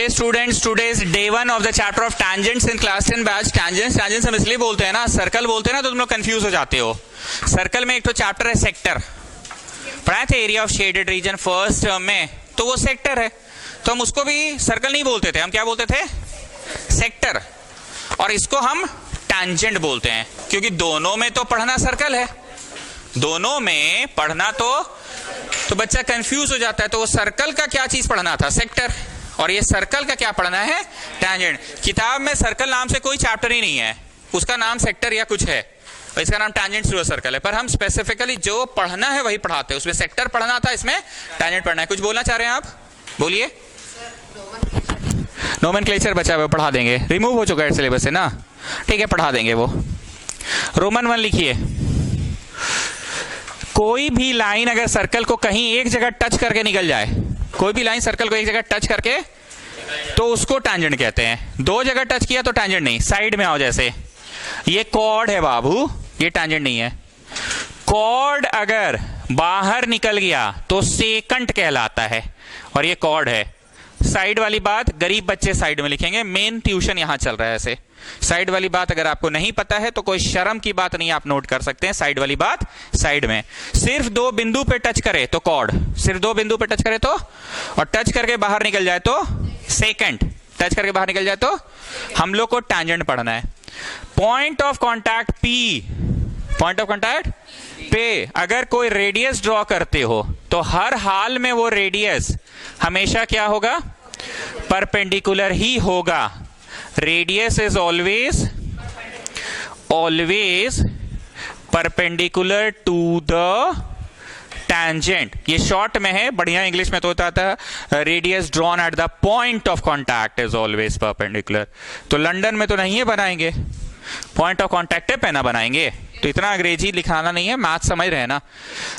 Okay students, today's day 1 of the chapter of tangents in class 10 batch. Tangents हम इसलिए बोलते हैं ना, सर्कल बोलते हैं ना तो तुम लोग कंफ्यूज हो जाते हो। सर्कल में एक तो चैप्टर है सेक्टर, पढ़ाए थे area of shaded region first term में, तो वो सेक्टर है, तो हम उसको भी सर्कल नहीं बोलते थे, हम क्या बोलते थे? सेक्टर। और इसको हम टैंजेंट बोलते हैं क्योंकि दोनों में तो पढ़ना सर्कल है, दोनों में पढ़ना तो बच्चा कंफ्यूज हो जाता है। तो वो सर्कल का क्या चीज पढ़ना था? सेक्टर। और ये सर्कल का क्या पढ़ना है? टैंजेंट। किताब में सर्कल नाम से कोई चैप्टर ही नहीं है, उसका नाम सेक्टर या कुछ है, इसका नाम टैंजेंट थ्रू सर्कल है, पर हम स्पेसिफिकली जो पढ़ना है वही पढ़ाते हैं। उसमें सेक्टर पढ़ना था, इसमें टैंजेंट पढ़ना है। कुछ बोलना चाह रहे हैं आप? बोलिए। नोमेनक्लेचर बचा हुआ पढ़ा देंगे, रिमूव हो चुका है सिलेबस से ना, ठीक है पढ़ा देंगे वो। रोमन 1 लिखिए। कोई भी लाइन अगर सर्कल को कहीं एक जगह टच करके निकल जाए, कोई भी लाइन सर्कल को एक जगह टच करके, तो उसको टैंजेंट कहते हैं। दो जगह टच किया तो टैंजेंट नहीं। साइड में आओ, जैसे ये कॉर्ड है बाबू, ये टैंजेंट नहीं है। कॉर्ड अगर बाहर निकल गया तो सेकंट कहलाता है, और ये कॉर्ड है। साइड वाली बात गरीब बच्चे साइड में लिखेंगे, मेन ट्यूशन यहां चल रहा है ऐसे। साइड वाली बात अगर आपको नहीं पता है तो कोई शर्म की बात नहीं, आप नोट कर सकते हैं। साइड वाली बात साइड में, सिर्फ 2 बिंदु पे टच करे तो कॉर्ड, सिर्फ 2 बिंदु पे टच करे तो, और टच करके बाहर निकल जाए तो सेकंड, टच करके बाहर निकल जाए तो हम लोग को टैंजेंट पढ़ना है। Point of contact P, point of contact पे अगर कोई रेडियस ड्रॉ करते हो तो हर हाल में वो रेडियस हमेशा क्या होगा? परपेंडिकुलर ही होगा। Radius is always perpendicular to the tangent. ये शॉर्ट में है, बढ़िया इंग्लिश में तो होता था radius drawn at the point of contact is always perpendicular. तो लंदन में तो नहीं है बनाएंगे, पॉइंट ऑफ कॉन्टैक्ट पे ना बनाएंगे, तो इतना अंग्रेजी लिखाना नहीं है, मैथ समझ रहे हैं ना।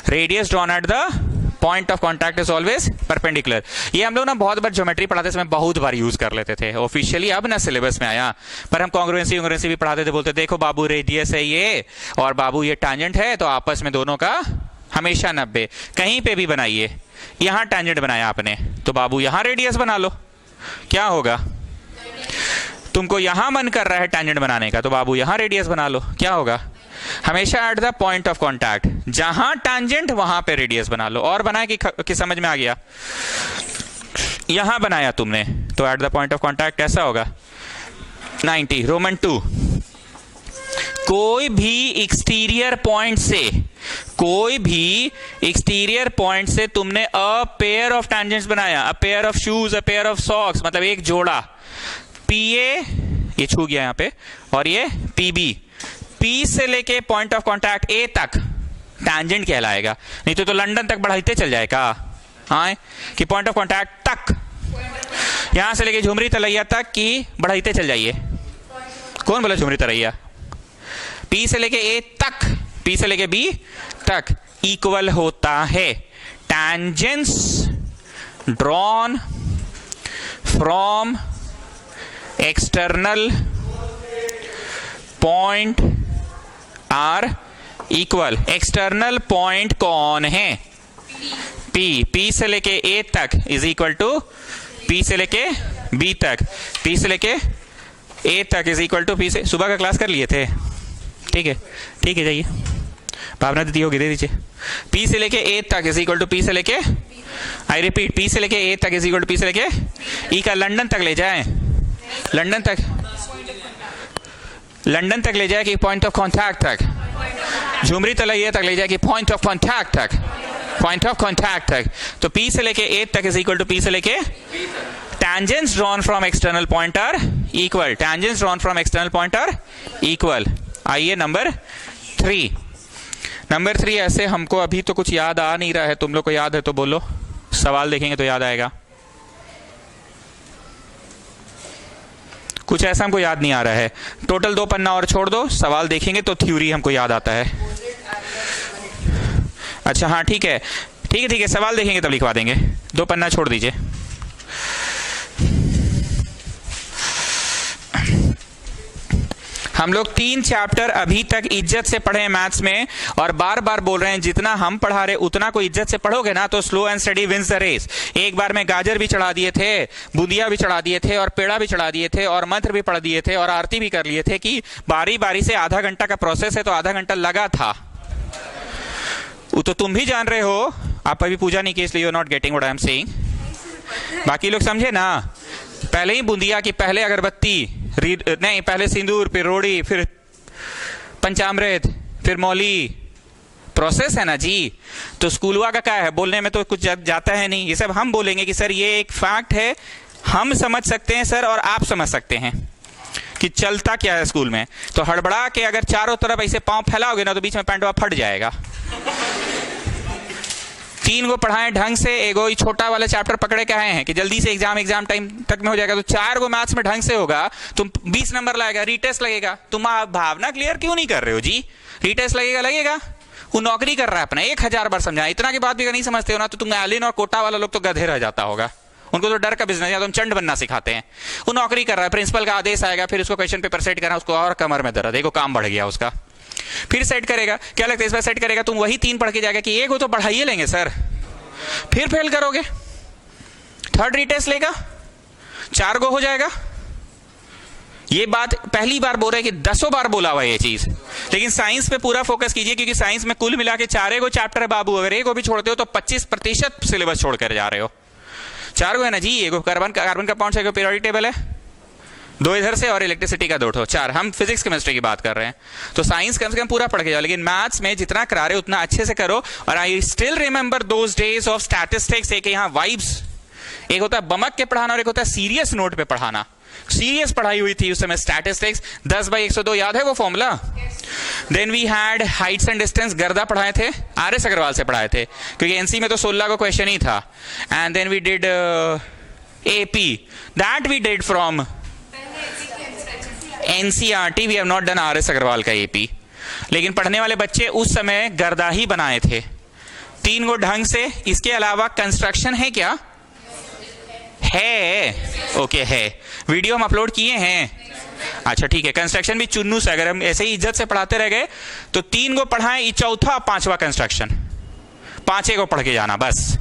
Radius drawn at the point of contact is always perpendicular. ये हम लोग ना बहुत बार ज्योमेट्री पढ़ाते समय बहुत बार यूज कर लेते थे, ऑफिशियली अब ना सिलेबस में आया, पर हम कांग्रुएंसी भी पढ़ाते थे, बोलते देखो बाबू रेडियस है ये और बाबू ये टैंजेंट है, तो आपस में दोनों का हमेशा 90। कहीं पे भी बनाइए, यहां टैंजेंट बनाया आपने तो बाबू यहां रेडियस बना लो, क्या होगा? तुमको यहां मन कर रहा है टैंजेंट बनाने का तो बाबू यहां रेडियस बना लो, क्या होगा? हमेशा eight the point of contact, जहां टैंजेंट वहां पे रेडियस बना लो। और बनाया कि समझ में आ गया? यहां बनाया तुमने तो eight the point of contact ऐसा होगा 90। रोमन 2, कोई भी एक्सटीरियर पॉइंट से तुमने अ पेयर ऑफ टैंजेंट्स बनाया, a pair of shoes, a pair of socks, मतलब एक जोड़ा। पीए ये छू गया यहां पे, और ये पीबी, पी से लेके पॉइंट ऑफ कॉन्टैक्ट ए तक टैंजेंट कहलाएगा। नहीं तो लंदन तक बढ़ाते चल जाएगा, हाँ, कि पॉइंट ऑफ कॉन्टैक्ट तक, यहां से लेके झुमरी तलैया तक की बढ़ाते चल जाइए। कौन बोला झुमरी तलैया? पी से लेके ए तक, पी से लेके बी तक इक्वल होता है tangents drawn from external point are equal. External point कौन है? पी, पी से लेके ए तक इज इक्वल टू पी से लेके बी तक, पी से लेके ए तक इज इक्वल टू पी से। सुबह का क्लास कर लिए थे, ठीक है ठीक है, जाइए, भावना दी होगी, दे दीजिए। पी से लेके ए तक इज इक्वल टू पी से लेके, आई रिपीट, पी से लेके ए तक इज इक्वल टू पी से लेके ई का लंदन तक ले जाए, लंदन तक ले जाए कि पॉइंट ऑफ कॉन्टैक्ट तक, झुमरी तलैया तक ले जाए कि पॉइंट ऑफ कॉन्टैक्ट तक, पॉइंट ऑफ कॉन्टैक्ट तक। तो पी से लेके ए तक इज इक्वल टू पी से लेके tangents drawn from external point are equal, tangents drawn from external point are equal. आइए नंबर 3। नंबर 3 ऐसे हमको अभी तो कुछ याद आ नहीं रहा है, तुम लोग को याद है तो बोलो, सवाल देखेंगे तो याद आएगा। कुछ ऐसा हमको याद नहीं आ रहा है, टोटल 2 पन्ना और छोड़ दो, सवाल देखेंगे तो थ्योरी हमको याद आता है। अच्छा हाँ ठीक है, सवाल देखेंगे तब लिखवा देंगे, 2 पन्ना छोड़ दीजिए। हम लोग 3 चैप्टर अभी तक इज्जत से पढ़े हैं मैथ्स में, और बार बार बोल रहे हैं जितना हम पढ़ा रहे उतना को इज्जत से पढ़ोगे ना तो slow and study wins the race. एक बार में गाजर भी चढ़ा दिए थे, बूंदिया भी चढ़ा दिए थे, और पेड़ा भी चढ़ा दिए थे, और मंत्र भी पढ़ दिए थे, और आरती भी कर लिए थे कि बारी बारी से आधा घंटा का प्रोसेस है तो आधा घंटा लगा था। वो तो तुम भी जान रहे हो, आप अभी पूजा नहीं की इसलिए you are not getting what I am saying. बाकी लोग समझे ना, पहले ही बूंदिया की, पहले अगरबत्ती, नहीं पहले सिंदूर, फिर रोड़ी, फिर पंचामृत, फिर मौली, प्रोसेस है ना जी। तो स्कूलवा का क्या है, बोलने में तो कुछ जाता है नहीं। ये सब हम बोलेंगे कि सर ये एक फैक्ट है, हम समझ सकते हैं सर और आप समझ सकते हैं कि चलता क्या है स्कूल में। तो हड़बड़ा के अगर चारों तरफ ऐसे पांव फैलाओगे ना तो बीच में पैंटवा फट जाएगा। 3 को पढ़ाएं ढंग से, एगो ही छोटा वाला चैप्टर पकड़े के आए हैं कि जल्दी से एग्जाम टाइम तक में हो जाएगा। तो 4 को मैथ्स में ढंग से होगा, तुम 20 नंबर लाएगा, रीटेस्ट लगेगा। तुम भावना क्लियर क्यों नहीं कर रहे हो जी? रीटेस्ट लगेगा। वो नौकरी कर रहा है अपना, 1000 बार समझा, इतना की बात भी नहीं समझते हो ना तो तुम एलिन और कोटा वाला लोग तो गधे रह जाता होगा। उनको तो डर का बिजनेस है, तुम चंड बनना सिखाते हैं। वो नौकरी कर रहा है, प्रिंसिपल का आदेश आएगा, फिर उसको क्वेश्चन पेपर सेट करना, उसको और कमर में दर्द, देखो काम बढ़ गया उसका। फिर सेट करेगा, क्या लगता है इस बार सेट करेगा, तुम वही 3 पढ़ के जाएगा कि 1 हो तो बढ़ाइए लेंगे सर, फिर फेल करोगे, 3rd रीटेस्ट लेगा, 4 गो हो जाएगा। ये बात पहली बार बोल रहे हैं कि 10 बार बोला हुआ ये चीज। लेकिन साइंस पे पूरा फोकस कीजिए, क्योंकि साइंस में कुल मिला के 4 गो चैप्टर है बाबू। अगर 1 को भी छोड़ते हो तो 25% सिलेबस छोड़कर जा रहे हो। 4 गो है ना जी, एगो कार्बन का कंपाउंड से पीरियोडिक टेबल है, 2 इधर से और इलेक्ट्रिसिटी का 2 ठो, 4। हम फिजिक्स केमिस्ट्री की बात कर रहे हैं, तो साइंस कम से कम पूरा पढ़ के जाओ। लेकिन मैथ्स में जितना करा रहे हो उतना अच्छे से करो। और I still remember those days of statistics. एक यहाँ वाइब्स, एक होता है बमक के पढ़ाना और एक होता है सीरियस नोट पे पढ़ाना। सीरियस पढ़ाई हुई थी उस समय स्टैटिस्टिक्स, 10/102 याद है वो formula. Then we had heights and distance, गर्दा पढ़ाए थे, RS अग्रवाल से पढ़ाए थे, क्योंकि एनसी में तो 16 को क्वेश्चन ही था। And then we did AP, that we did from NCERT, we have not done RS Agarwal का AP। लेकिन पढ़ने वाले बच्चे उस समय गर्दा ही बनाए थे, 3 को ढंग से। इसके अलावा कंस्ट्रक्शन है क्या? है, ओके है, वीडियो हम अपलोड किए हैं। अच्छा ठीक है, कंस्ट्रक्शन भी चुन्नू से, अगर हम ऐसे ही इज्जत से पढ़ाते रह गए तो 3 को पढ़ाएं, ये 4था 5वां कंस्ट्रक्शन, 5 को पढ़ के जाना बस।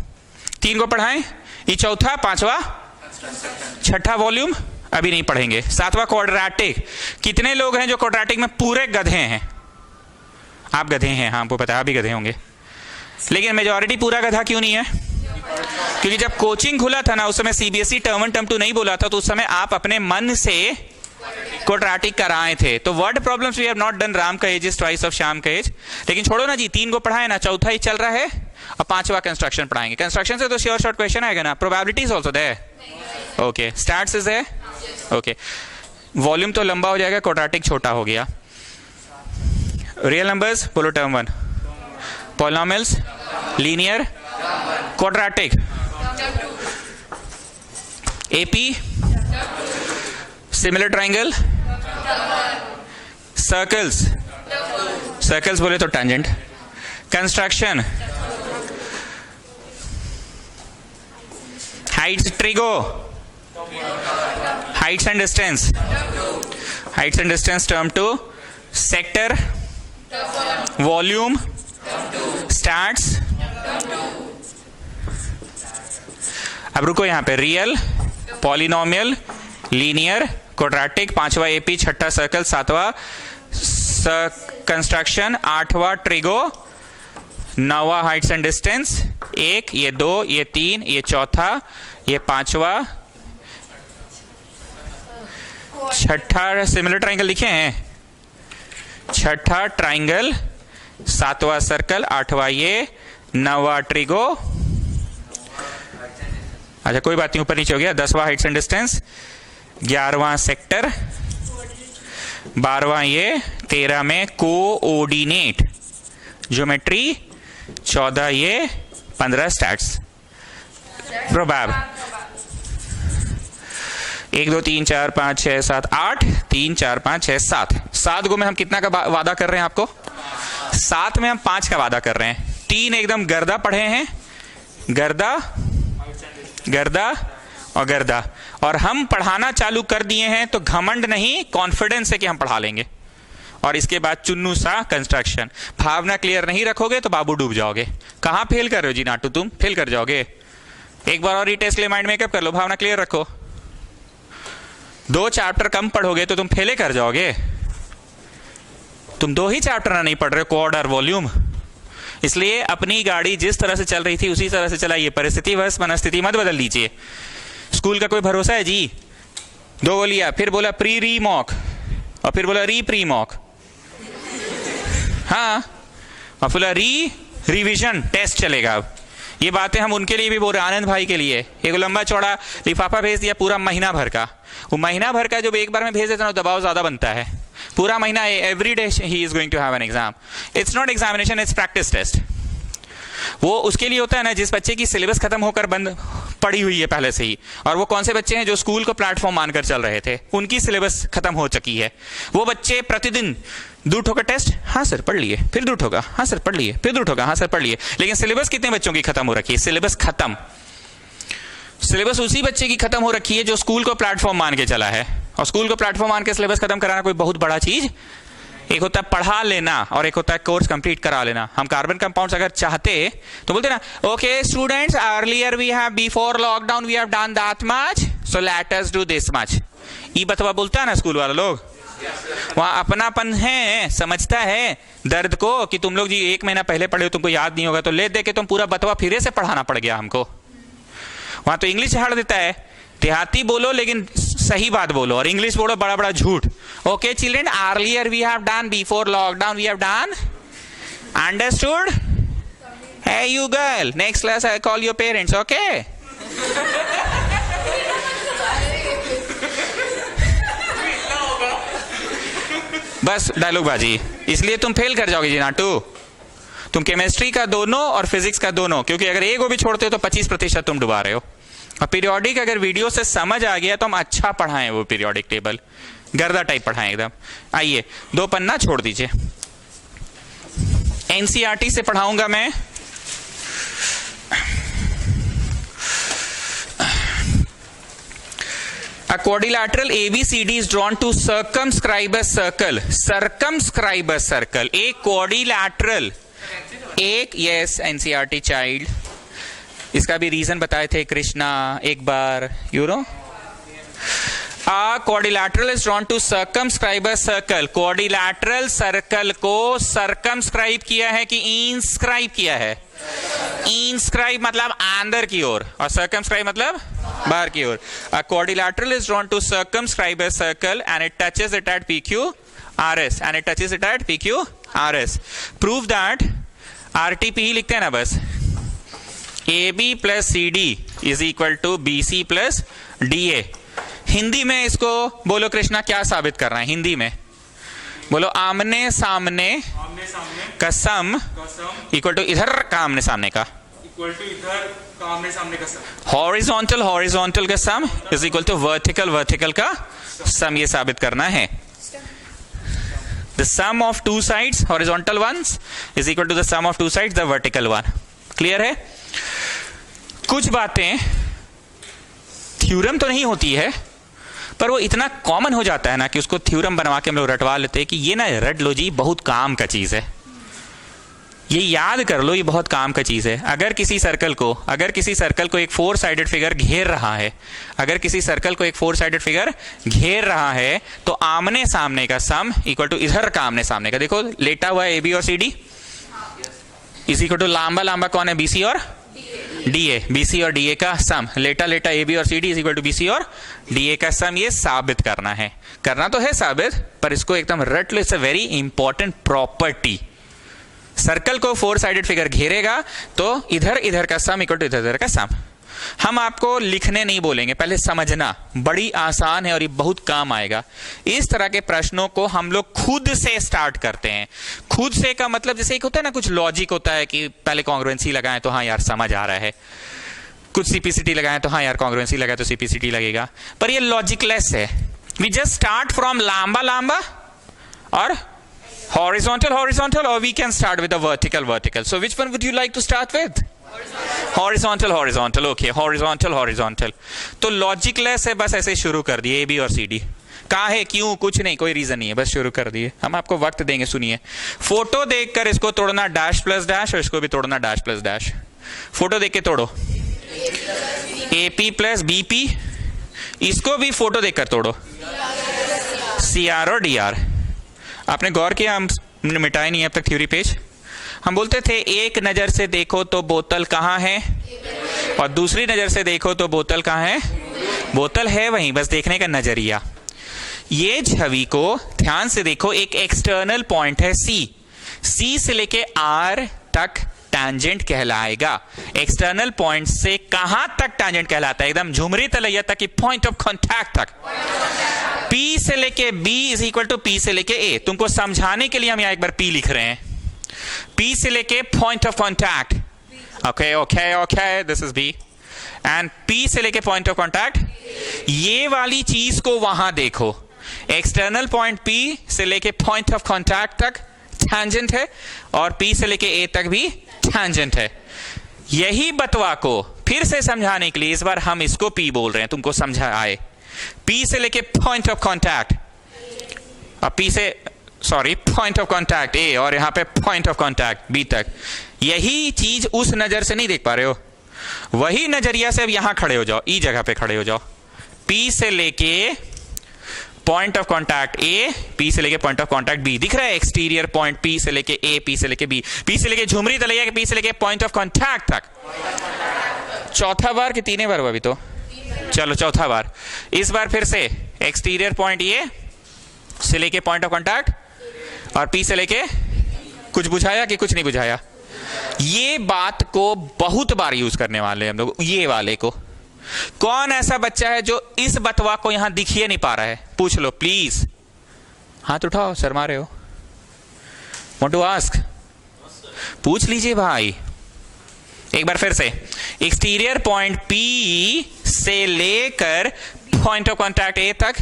3 को पढ़ाएं, ये 4था 5वां, 6ठा वॉल्यूम अभी नहीं पढ़ेंगे, 7वां क्वाड्रेटिक। कितने लोग हैं जो क्वाड्रेटिक में पूरे गधे हैं? आप गधे हैं, हाँ आपको पता है, आप भी गधे होंगे। लेकिन मेजॉरिटी पूरा गधा क्यों नहीं है? क्योंकि जब कोचिंग खुला था ना उस समय CBSE टर्म 1 टर्म 2 नहीं बोला था, तो उस समय आप अपने मन से क्वाड्रेटिक कराए थे। तो word problems we have not done, Ram का age is twice of Shyam का एज। लेकिन छोड़ो ना जी, 3 को पढ़ाए ना, 4था ही चल रहा है, और 5वां कंस्ट्रक्शन पढ़ाएंगे। कंस्ट्रक्शन से तो श्योर शॉर्ट क्वेश्चन आएगा ना, probabilities also there, okay, stats is there, okay. Volume तो लंबा हो जाएगा, क्वाड्रेटिक छोटा हो गया। रियल नंबर्स बोलो, term 1, polynomials, linear, quadratic, AP, similar triangle, circles, circles बोले तो tangent, construction, heights, trigo, heights and distance, heights and distance term 2, sector, volume, stats. अब रुको यहां पे, रियल, पॉलिनोमियल, लीनियर, क्वाड्रेटिक, 5वां AP, 6ठा सर्कल, 7वां कंस्ट्रक्शन, 8वां ट्रिगो, 9वां हाइट्स एंड डिस्टेंस, 1, ये 2, ये 3, ये 4था, ये 5वां, 6ठा सिमिलर ट्राइंगल लिखे हैं, 6ठा ट्राइंगल, 7वां सर्कल, 8वां ये, 9वां ट्रिगो। अच्छा कोई बात नहीं, ऊपर नीचे हो गया। 10वां हाइट्स एंड डिस्टेंस, 11वां सेक्टर, 12वां ये, 13 में कोऑर्डिनेट ज्योमेट्री, 14 ये, 15 स्टैट्स। प्रोबैब 1 2 3 4 5 6 7 8, 3 4 5 6 7, 7 गो में हम कितना का वादा कर रहे हैं आपको? 7 में हम 5 का वादा कर रहे हैं। 3 एकदम गर्दा पढ़े हैं, गर्दा, गर्दा और गर्दा, और हम पढ़ाना चालू कर दिए हैं। तो घमंड नहीं, कॉन्फिडेंस है कि हम पढ़ा लेंगे। और इसके बाद चुन्नू सा कंस्ट्रक्शन। भावना क्लियर नहीं रखोगे तो बाबू डूब जाओगे। कहां फेल कर रहे हो जी नाटू, तुम फेल कर जाओगे। एक बार और रीटेस्ट के लिए माइंड मेकअप कर लो, भावना क्लियर रखो। 2 चैप्टर कम पढ़ोगे तो तुम फेले कर जाओगे। तुम 2 ही चैप्टर नहीं पढ़ रहे हो, कोड और वॉल्यूम। इसलिए अपनी गाड़ी जिस तरह से चल रही थी उसी तरह से चलाइए, परिस्थिति वश मनस्थिति मत बदल दीजिए। स्कूल का कोई भरोसा है जी? 2 बोलिया, फिर बोला प्री री मॉक और फिर बोला री प्री मॉक, हाँ, और बोला रिवीजन टेस्ट चलेगा। अब ये बातें हम उनके लिए भी बोल रहे हैं, आनंद भाई के लिए। एक लंबा चौड़ा लिफाफा भेज दिया पूरा महीना भर का। वो महीना भर का जब एक बार में भेज देता ना, दबाव ज्यादा बनता है। पूरा महीना every day he is going to have an exam. It's not examination, it's practice test. वो उसके लिए होता है ना जिस बच्चे की सिलेबस खत्म होकर बंद पड़ी हुई है पहले से ही। और वो कौन से बच्चे हैं जो स्कूल को प्लेटफॉर्म मानकर चल रहे थे, उनकी सिलेबस खत्म हो चुकी है। वो बच्चे प्रतिदिन 2 ठोका टेस्ट, हाँ सर पढ़ लिए, फिर 2 ठोका, हाँ सर पढ़ लिए, फिर 2 ठोका, हाँ सर पढ़ लिए। लेकिन सिलेबस कितने बच्चों की खत्म हो रखी है? सिलेबस खत्म। सिलेबस उसी बच्चे की खत्म हो रखी है जो स्कूल को प्लेटफॉर्म मान के चला है। और स्कूल को प्लेटफॉर्म मान के सिलेबस खत्म कराना कोई बहुत बड़ा चीज। एक होता है पढ़ा लेना और एक होता है कोर्स कंप्लीट करा लेना। हम कार्बन कंपाउंड्स अगर चाहते तो बोलते ना, okay students, earlier we have before lockdown we have done that much, so let us do this much. ये बतवा बोलता है ना स्कूल वाले लोग, वहां अपनापन है, समझता है दर्द को कि तुम लोग जी 1 महीना पहले पढ़े हो, तुमको याद नहीं होगा, तो ले दे के तुम पूरा बतवा फिरे से पढ़ाना पड़ गया हमको। वहां तो इंग्लिश झाड़ देता है, देहाती बोलो लेकिन सही बात बोलो, और इंग्लिश बोलो बड़ा बड़ा झूठ। Okay children, earlier we have done before lockdown we have done, understood? Hey you girl, next class I call your parents, okay? बस डायलॉग बाजी, इसलिए तुम फेल कर जाओगे जी नाटू। तुम केमिस्ट्री का दोनों और फिजिक्स का दोनों, क्योंकि अगर एक को भी छोड़ते हो तो 25% तुम डुबा रहे हो। और पीरियोडिक अगर वीडियो से समझ आ गया तो हम अच्छा पढ़ाएं, वो पीरियोडिक टेबल गर्दा टाइप पढ़ाएं एकदम। आइए 2 पन्ना छोड़ दीजिए, एनसीईआरटी से पढ़ाऊंगा मैं। A quadrilateral ABCD is drawn to circumscribe a circle. Circumscribe a circle. एक quadrilateral, एक yes NCERT child. इसका भी रीजन बताए थे कृष्णा एक बार, you know. A quadrilateral is drawn to circumscribe a circle. Quadrilateral circle को circumscribe किया है कि inscribe किया है? Inscribe मतलब अंदर की ओर और circumscribe मतलब बाहर की ओर। A quadrilateral is drawn to circumscribe a circle and it touches it at PQ RS and it touches it at PQ RS. Prove that RTP लिखते हैं ना बस, AB plus CD is equal to BC plus DA। Hindi में इसको बोलो कृष्णा, क्या साबित कर रहा है हिंदी में? बोलो आमने सामने का सम इक्वल टू इधर का आमने सामने का, इक्वल टू इधर का आमने सामने का सम। हॉरिजॉन्टल हॉरिजॉन्टल का sum is equal to vertical vertical का सम, ये साबित करना है। The sum of 2 sides horizontal ones is equal to the sum of 2 sides the vertical one. Clear है? कुछ बातें थ्योरम तो नहीं होती है, पर वो इतना कॉमन हो जाता है ना कि उसको थ्योरम बनवा के हम लोग रटवा लेते हैं कि ये ना रट लो जी, बहुत काम का चीज है, ये याद कर लो, ये बहुत काम का चीज है। अगर किसी सर्कल को एक 4 साइडेड फिगर घेर रहा है, अगर किसी सर्कल को एक 4 साइडेड फिगर घेर रहा है तो आमने सामने का सम इक्वल टू इधर का आमने सामने का। देखो लेटा हुआ है AB और CD इज इक्वल टू लांबा लांबा कौन है? BC और DA। BC और DA का सम, लेटा लेटा AB और CD is equal to BC और DA का सम, ये साबित करना है। करना तो है साबित, पर इसको एकदम रट लो, it's a very important property. Circle को 4 साइडेड फिगर घेरेगा तो इधर इधर का सम इक्वल टू इधर इधर का सम। हम आपको लिखने नहीं बोलेंगे, पहले समझना, बड़ी आसान है और ये बहुत काम आएगा। इस तरह के प्रश्नों को हम लोग खुद से स्टार्ट करते हैं। खुद से का मतलब जैसे एक होता है ना, कुछ लॉजिक होता है कि पहले कॉन्ग्रुएंसी लगाएं तो हाँ यार समझ आ रहा है, कुछ CPCT लगाएं तो हाँ यार कॉन्ग्रुएंसी लगाए तो CPCT लगेगा, पर ये लॉजिकलेस है। वी जस्ट स्टार्ट फ्रॉम लांबा लांबा और horizontal horizontal, or we can start with the vertical vertical. So which one would you like to start with? Horizontal horizontal, okay, horizontal horizontal। तो लॉजिकलेस है, बस ऐसे शुरू कर दिए AB और CD। कहाँ है, क्यों, कुछ नहीं, कोई रीजन नहीं है, बस शुरू कर दिए। हम आपको वक्त देंगे, सुनिए। फोटो देखकर इसको तोड़ना डैश प्लस डैश और इसको भी तोड़ना डैश प्लस डैश। फोटो देख के तोड़ो, AP प्लस BP, इसको भी फोटो देखकर तोड़ो, CR और DR। आपने गौर किया, हम मिटाए नहीं अब तक थ्योरी पेज। हम बोलते थे एक नजर से देखो तो बोतल कहाँ है, और दूसरी नजर से देखो तो बोतल कहाँ है, बोतल है वहीं, बस देखने का नजरिया। ये छवि को ध्यान से देखो, एक एक्सटर्नल पॉइंट है C से लेके R तक टैंजेंट कहलाएगा। एक्सटर्नल पॉइंट से कहां तक टैंजेंट कहलाता है, एकदम झुमरी तलैया तक की पॉइंट ऑफ कॉन्टैक्ट तक। P से लेके B is equal to P से लेके A। तुमको समझाने के लिए हम यहां एक बार P लिख रहे हैं। P से लेके point of contact, okay, this is B। And P से लेके पॉइंट ऑफ कॉन्टैक्ट, ये वाली चीज को वहां देखो। एक्सटर्नल पॉइंट P से लेके पॉइंट ऑफ कॉन्टैक्ट तक टैंजेंट है, और P से लेके A तक भी टैंजेंट है। यही बतवा को फिर से समझाने के लिए इस बार हम इसको P बोल रहे हैं, तुमको समझा आए। P से लेके पॉइंट ऑफ कॉन्टैक्ट, और P से पॉइंट ऑफ कॉन्टैक्ट A, और यहां पे पॉइंट ऑफ कॉन्टैक्ट B तक। यही चीज उस नजर से नहीं देख पा रहे हो, वही नजरिया से अब यहां खड़े हो जाओ, ई जगह पे खड़े हो जाओ। P से लेके point of contact A, P से लेके पॉइंट ऑफ कॉन्टैक्ट B, दिख रहा है एक्सटीरियर पॉइंट P से लेके A, P से लेके B, P से लेके झुमरी तलैया, P से लेके पॉइंट ऑफ कॉन्टैक्ट तक। चौथा बार कि तीसरे बार हुआ अभी तो? चलो चौथा बार। इस बार फिर से एक्सटीरियर पॉइंट A से लेके पॉइंट ऑफ कॉन्टैक्ट, और P से लेके, कुछ बुझाया कि कुछ नहीं बुझाया? ये बात को बहुत बार यूज करने वाले हैं हम लोग, ये वाले को। कौन ऐसा बच्चा है जो इस बतवा को यहां दिखिए नहीं पा रहा है? पूछ लो प्लीज, हाथ उठाओ, शर्मा रहे हो। Want to ask? पूछ लीजिए भाई एक बार फिर से। एक्सटीरियर पॉइंट P से लेकर पॉइंट ऑफ कॉन्टैक्ट A तक,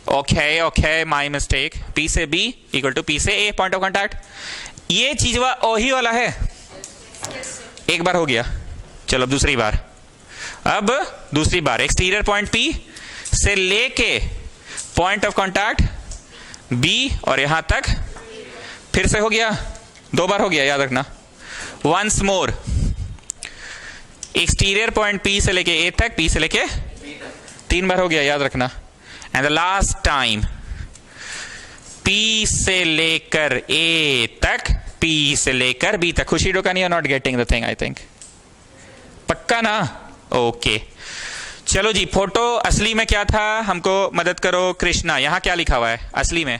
ओके, माय मिस्टेक। P से B इक्वल टू P से A पॉइंट ऑफ कॉन्टैक्ट। ये चीज वही वाला है, एक बार हो गया। चलो दूसरी बार, अब दूसरी बार एक्सटीरियर पॉइंट P से लेके पॉइंट ऑफ कॉन्टैक्ट B और यहां तक, फिर से हो गया, दो बार हो गया, याद रखना। Once more, exterior point P से लेके A तक, P से लेके तीन बार हो गया, याद रखना। And the last time P से लेकर A तक, P से लेकर B तक। Khushi Dokani, are not getting the thing I think, पक्का ना? ओके चलो जी। फोटो असली में क्या था, हमको मदद करो कृष्णा। यहाँ क्या लिखा हुआ है असली में?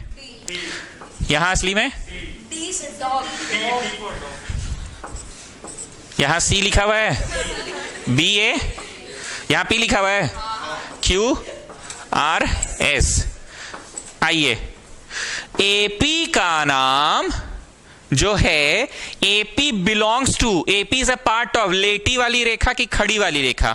यहाँ असली में यहाँ C लिखा हुआ है, BA, यहाँ P लिखा हुआ है, QRS। आइए, AP का नाम जो है, AP belongs to, AP is a part of, लेटी वाली रेखा की खड़ी वाली रेखा,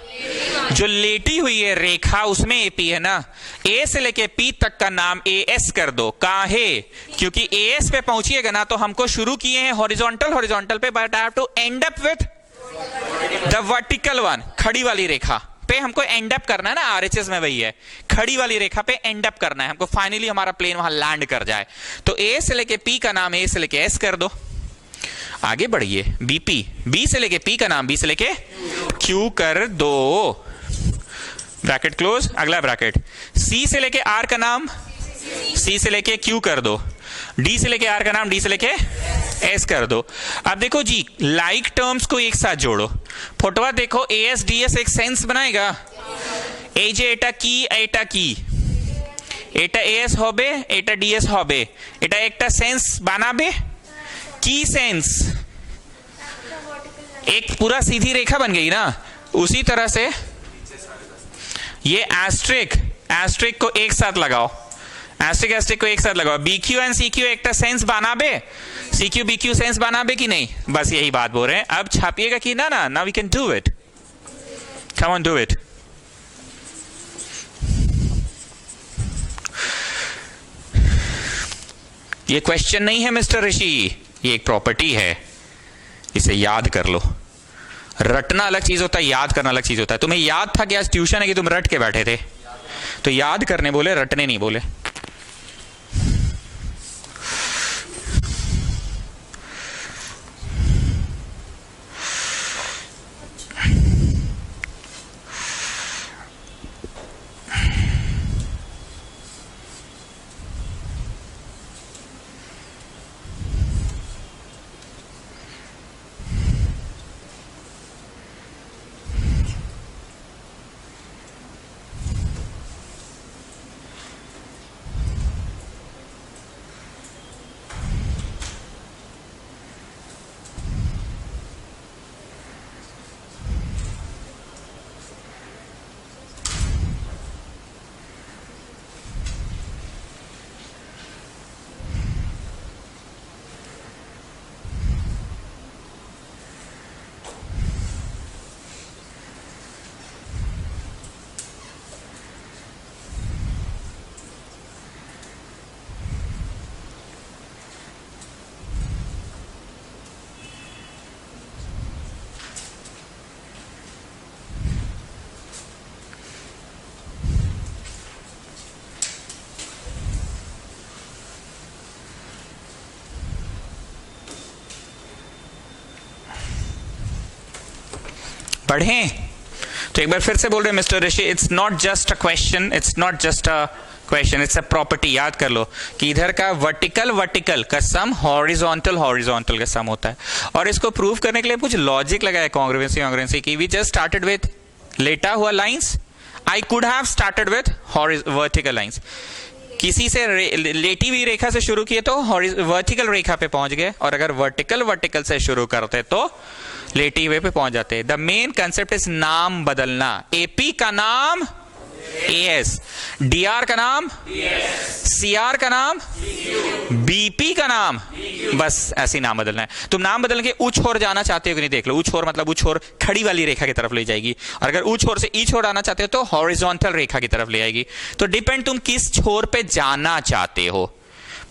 जो लेटी हुई है रेखा उसमें AP है ना। A से लेके P तक का नाम AS कर दो। काहे? क्योंकि AS पे पहुंचिएगा ना तो हमको शुरू किए हैं हॉरिजॉन्टल पे, but I have to end up with the vertical one, खड़ी वाली रेखा पे हमको एंड अप करना है ना। RHS में वही है, खड़ी वाली रेखा पे एंड अप करना है हमको, फाइनली हमारा प्लेन वहां लैंड कर जाए। तो A से लेके P का नाम A से लेके S कर दो। आगे बढ़िए, BP, B से लेके P का नाम B से लेके Q कर दो, ब्रैकेट क्लोज, अगला ब्रैकेट। C से लेके R का नाम C से लेके Q कर दो, D से लेके R का नाम D से लेके S कर दो। अब देखो जी, लाइक टर्म्स को एक साथ जोड़ो। फोटोवा देखो, AS DS एक सेंस बनाएगा। AJ एटा की এটা AS হবে, এটা DS হবে, এটা একটা सेंस बनाबे की सेंस, एक पूरा सीधी रेखा बन गई ना। उसी तरह से ये एस्ट्रिक को एक साथ लगाओ, एस्ट्रिक को एक साथ लगाओ। BQ एंड CQ एक सेंस बनाबे, CQ BQ सेंस बनाबे कि नहीं? बस यही बात बोल रहे हैं। अब छापिएगा कि ना, now we can do it, come on do it. ये क्वेश्चन नहीं है मिस्टर ऋषि, ये एक प्रॉपर्टी है, इसे याद कर लो। रटना अलग चीज होता है, याद करना अलग चीज होता है। तुम्हें याद था कि आज ट्यूशन है कि तुम रट के बैठे थे? तो याद करने बोले, रटने नहीं बोले। पढ़ें तो एक बार फिर से बोल रहे हैं mister Rishi, it's not just a question, it's not just a question, it's a property. याद कर लो कि इधर का वर्टिकल का सम हॉरिजॉन्टल का सम होता है। और इसको प्रूव करने के लिए कुछ लॉजिक लगाया कॉन्ग्रुएंसी की। वी जस्ट स्टार्टेड विथ लेटा हुआ lines, I could have started with vertical lines. किसी से लेटी हुई रेखा से शुरू किए तो वर्टिकल रेखा पे पहुंच गए, और अगर वर्टिकल से शुरू करते तो लेटी हुए पे पहुंच जाते। द मेन कंसेप्ट इज नाम बदलना। एपी का नाम एएस, डीआर का नाम सीआर का नाम बीपी का नाम, बस ऐसे नाम बदलना है। तुम नाम बदल के ऊ छोर जाना चाहते हो कि नहीं, देख लो। ऊ छोर मतलब ऊ छोर खड़ी वाली रेखा की तरफ ले जाएगी, और अगर ऊ छोर से ई छोर आना चाहते हो तो हॉरिजॉन्टल रेखा की तरफ ले आएगी। तो डिपेंड तुम किस छोर पे जाना चाहते हो।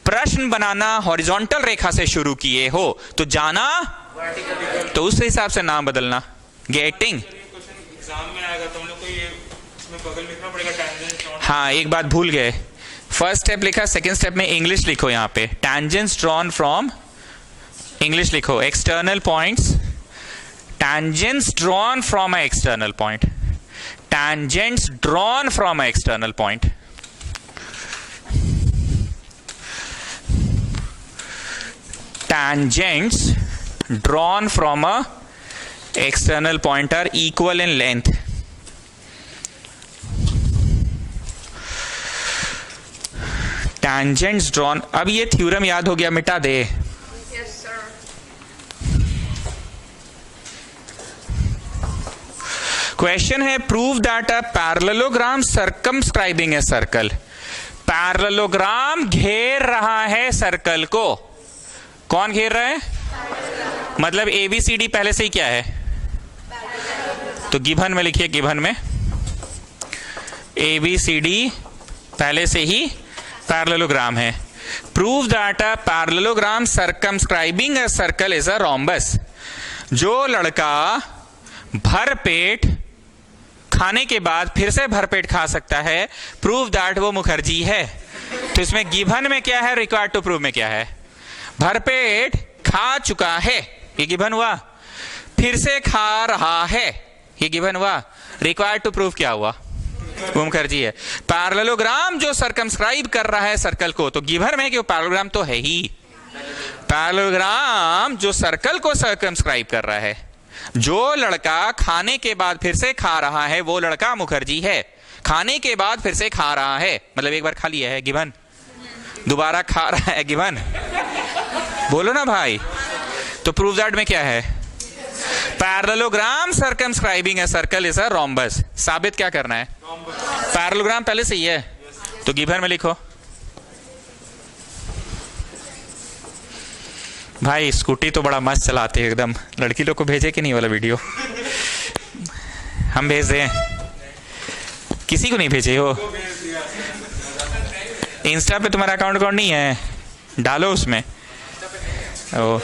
प्रश्न बनाना हॉरिजॉन्टल रेखा से शुरू किए हो तो जाना, तो उस हिसाब से नाम बदलना। गेटिंग? एग्जाम में आएगा तो हम लोग को ये इसमें बगल में लिखना पड़ेगा टेंजेंट। हाँ, एक बात भूल गए, फर्स्ट स्टेप लिखा, सेकंड स्टेप में इंग्लिश लिखो। यहाँ पे टेंजेंट्स ड्रॉन फ्रॉम, इंग्लिश लिखो external points, tangents drawn from a external point, tangents drawn from a external point. Tangents drawn from a external point are equal in length. Tangents drawn, अब ये theorem याद हो गया, मिटा दे। Yes, sir. Question है prove that a parallelogram circumscribing a circle. Parallelogram घेर रहा है सर्कल को। कौन घेर रहा है? मतलब ABCD पहले से ही क्या है, तो गिवन में लिखिए, गिवन में ABCD पहले से ही पैरेललोग्राम है। Prove that a parallelogram circumscribing a circle is a rhombus. जो लड़का भरपेट खाने के बाद फिर से भरपेट खा सकता है, प्रूव दैट वो मुखर्जी है। तो इसमें गिवन में क्या है, रिक्वायर्ड टू प्रूव में क्या है? भरपेट खा चुका है, ये गिवन हुआ। फिर से खा रहा है, ये गिवन हुआ। रिक्वायर्ड टू प्रूव क्या हुआ? वो मुखर्जी है। पैरेललोग्राम जो सर्कमस्क्राइब कर रहा है सर्कल को, तो गिवन में कि वो पैरेललोग्राम तो है ही। पैरेललोग्राम जो सर्कल को सर्कमस्क्राइब कर रहा है, जो लड़का खाने के बाद फिर से खा रहा है, वो लड़का मुखर्जी है। खाने के बाद फिर से खा रहा है मतलब एक बार खा लिया है, गिवन। दोबारा खा रहा है, गिवन। बोलो ना भाई। तो प्रूव दैट में क्या है? Parallelogram circumscribing a circle is a rhombus. साबित क्या करना है? पैरेललोग्राम पहले से ही है, तो गिवन में लिखो। भाई स्कूटी तो बड़ा मस्त चलाते हैं एकदम। लड़की लोग को भेजे कि नहीं वाला वीडियो? हम भेज दें? किसी को नहीं भेजे हो? इंस्टा पे तुम्हारा अकाउंट नहीं है? डालो उसमें। ओ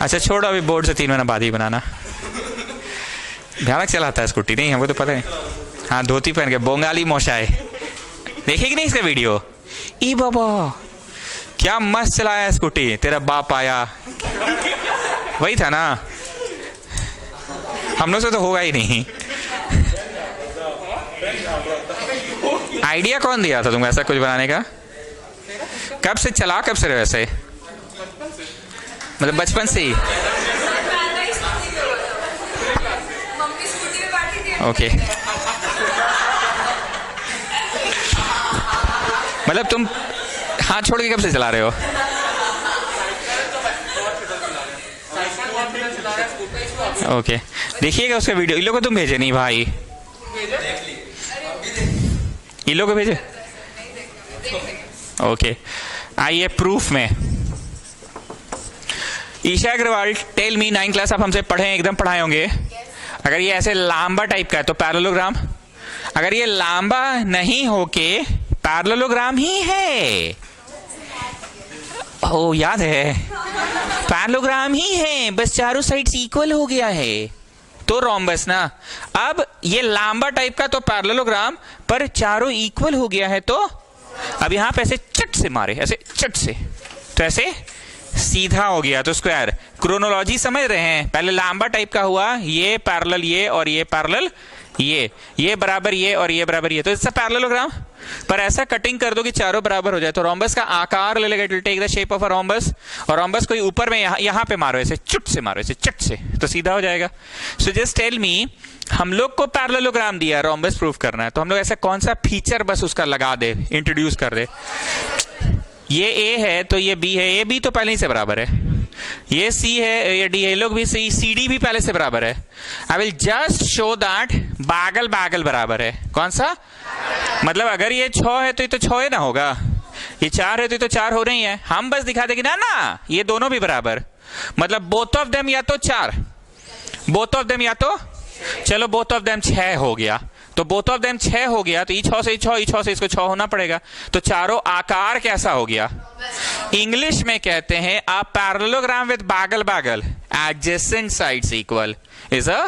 अच्छा, छोड़ो, अभी बोर्ड से 3 महीना बाद ही बनाना। भयानक चलाता है स्कूटी। नहीं, हमको तो पता है। हाँ, धोती पहन के, बंगाली मोशाए। देखेगी नहीं इसका वीडियो? ई बाबा क्या मस्त चलाया स्कूटी, तेरा बाप आया, वही था ना? हम लोग से तो होगा ही नहीं। आइडिया कौन दिया था तुमको ऐसा कुछ बनाने का? कब से चला, कब से रहे वैसे? मतलब बचपन से ही? ओके मतलब तुम हाथ छोड़ के कब से चला रहे हो? ओके देखिएगा उसका वीडियो। इन लोगों को तुम भेजे नहीं भाई? इन लोगों को भेजे? ओके आइए प्रूफ में। Isha Agarwal tell me, 9 class आप हमसे पढ़े, एकदम पढ़ाए होंगे। अगर ये ऐसे लांबा टाइप का है तो पैरेललोग्राम, अगर ये लांबा नहीं होके पैरेललोग्राम ही है, ओ याद है, पैरेललोग्राम ही है, बस चारों साइड्स इक्वल हो गया है तो रोम्बस ना। अब ये लांबा टाइप का तो पैरेललोग्राम, पर चारों इक्वल हो गया है तो अब यहां पे ऐसे चट से मारे, ऐसे चट से, तो ऐसे सीधा हो गया तो स्क्वायर। क्रोनोलॉजी समझ रहे हैं? पहले लांबा टाइप का हुआ, ये पैरेलल ये और ये पैरेलल ये बराबर ये और ये बराबर ये, तो इसका पैरेललोग्राम। पर ऐसा कटिंग कर दो कि चारों बराबर हो जाए तो रोम्बस का आकार ले लेगा, it will take the shape of a rhombus. और रोम्बस को ऊपर में यहाँ पे मारो, ऐसे चुट से मारो, ऐसे चट से, तो सीधा हो जाएगा। सो जस्ट टेल मी, हम लोग को पैरेललोग्राम दिया, रोम्बस प्रूफ करना है, तो हम लोग ऐसा कौन सा फीचर बस उसका लगा दे, इंट्रोड्यूस कर दे। ये ए है तो ये बी है, ए बी तो पहले ही से बराबर है, ये सी है, ये डी है, लोग भी सी, सी डी भी पहले से बराबर है। I will just show that बागल बागल बराबर है। कौन सा? मतलब अगर ये 6 है तो ये तो 6 ही ना होगा, ये 4 है तो ये तो 4 हो रही है। हम बस दिखा देंगे ना ना ये दोनों भी बराबर, मतलब बोथ ऑफ देम या तो 4, बोथ ऑफ देम या तो, चलो बोथ ऑफ देम 6 हो गया, तो बोथ ऑफ देम 6 हो गया तो ई 6 से ई 6 से इसको 6 होना पड़ेगा, तो चारों आकार कैसा हो गया? इंग्लिश में कहते हैं a parallelogram with Bagal Bagal, adjacent sides equal is a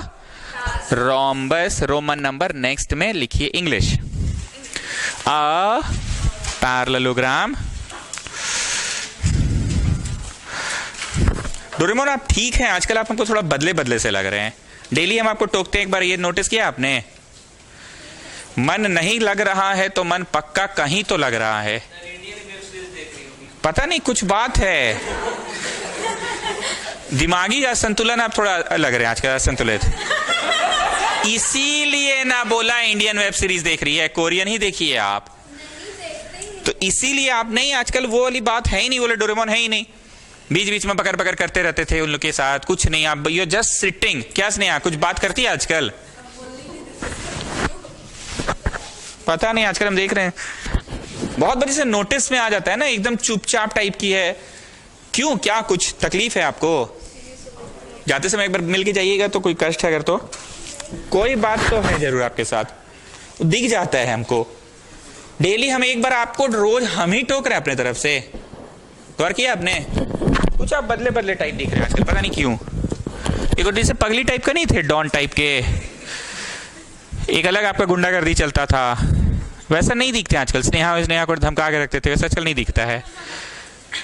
rhombus. Roman number next में लिखिए इंग्लिश। अ पैरेललोग्राम, डोरेमोन आप ठीक हैं, आजकल आप हमको थोड़ा बदले बदले से लग रहे हैं, डेली हम आपको टोकते हैं, एक बार ये नोटिस किया आपने? मन नहीं लग रहा है तो मन पक्का कहीं तो लग रहा है, पता नहीं कुछ बात है, दिमागी असंतुलन आप थोड़ा लग रहे हैं आजकल, असंतुलित। इसीलिए ना बोला इंडियन वेब सीरीज देख रही है, कोरियन ही देखिए आप, तो इसीलिए आप नहीं, आजकल वो वाली बात है ही नहीं, बोले डोरेमोन है ही नहीं, बीच बीच में पकड़ पकड़ करते रहते थे उन लोग के साथ, कुछ नहीं, आप यू जस्ट सिटिंग। क्या स्नेहा कुछ बात करती है आजकल? पता नहीं, आजकल हम देख रहे हैं बहुत बड़ी से नोटिस में आ जाता है ना, एकदम चुपचाप टाइप की है। क्यों, क्या कुछ तकलीफ है आपको? जाते समय एक बार मिल के जाइएगा तो कोई कष्ट है अगर, तो कोई बात तो है जरूर आपके साथ, दिख जाता है हमको डेली। हम एक बार आपको रोज हम ही टोक रहे हैं अपने तरफ से, गौर किया आपने? कुछ आप बदले बदले टाइप दिख रहे हैं आजकल, पता नहीं क्यों। एक जैसे पगली टाइप का नहीं थे, डॉन टाइप के, एक अलग आपका गुंडागर्दी चलता था, वैसा नहीं दिखते आजकल। स्नेहा को धमका के रखते थे, वैसा आजकल नहीं दिखता है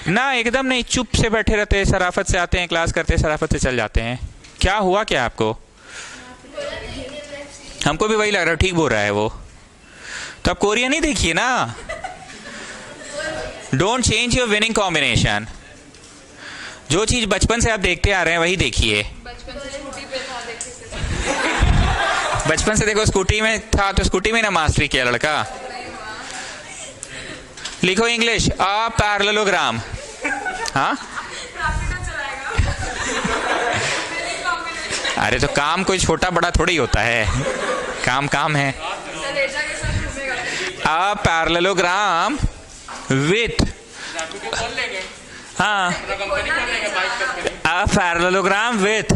ना, एकदम नहीं, चुप से बैठे रहते हैं, शराफत से आते हैं, क्लास करते हैं, शराफत से चल जाते हैं। क्या हुआ क्या आपको? हमको भी वही लग रहा है, ठीक बोल रहा है वो, तो आप कोरियन ही देखिए ना। Don't change your winning combination, जो चीज बचपन से आप देखते आ रहे हैं वही देखिए। बचपन से देखो, स्कूटी में था तो स्कूटी में ना मास्टरी किया लड़का। लिखो इंग्लिश, अ पैरेललोग्राम। हाँ अरे तो काम कोई छोटा बड़ा थोड़ी होता है, काम काम है। अ पैरेललोग्राम विथ, हाँ, a parallelogram with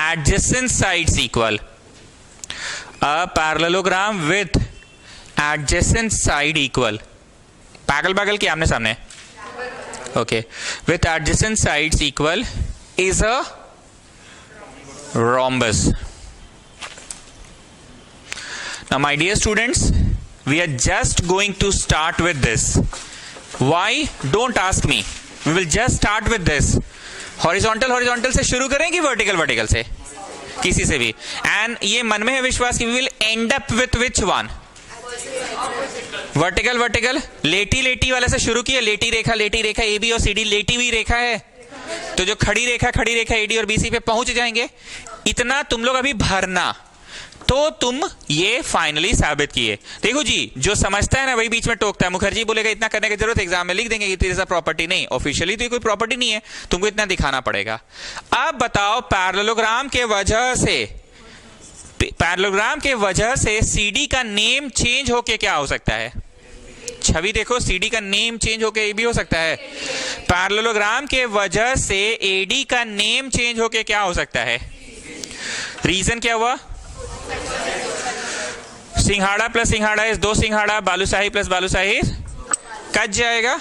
adjacent sides equal, a parallelogram with adjacent side equal, पागल पागल के आमने सामने, okay, with adjacent sides equal is a rhombus. Now my dear students, we are just going to start with this. Why? Don't ask me. We will just start with this. Horizontal से शुरू करेंगे, vertical से, किसी से भी. And ये मन में है विश्वास कि we will end up with which one? Vertical. लेटी वाले से शुरू किया. लेटी रेखा ए बी और सी डी लेटी हुई रेखा है, तो जो खड़ी रेखा ए डी और बी सी पे पहुंच जाएंगे. इतना तुम लोग अभी भरना, तो तुम ये फाइनली साबित किए. देखो जी, जो समझता है ना वही बीच में टोकता है. मुखर्जी बोलेगा इतना करने की जरूरत, एग्जाम में लिख देंगे इट इज अ प्रॉपर्टी. नहीं, ऑफिशियली तो ये कोई प्रॉपर्टी नहीं है, तुमको इतना दिखाना पड़ेगा. अब बताओ, पैरेललोग्राम के वजह से सीडी का नेम चेंज होके क्या हो सकता है? छवि देखो, सीडी का नेम चेंज होके ए भी हो सकता है. पैरेललोग्राम के वजह से एडी का नेम चेंज होके क्या हो सकता है? रीजन क्या हुआ? सिंघाड़ा प्लस सिंघाड़ा इज 2 सिंघाड़ा, बालूशाही प्लस बालूशाही कट जाएगा.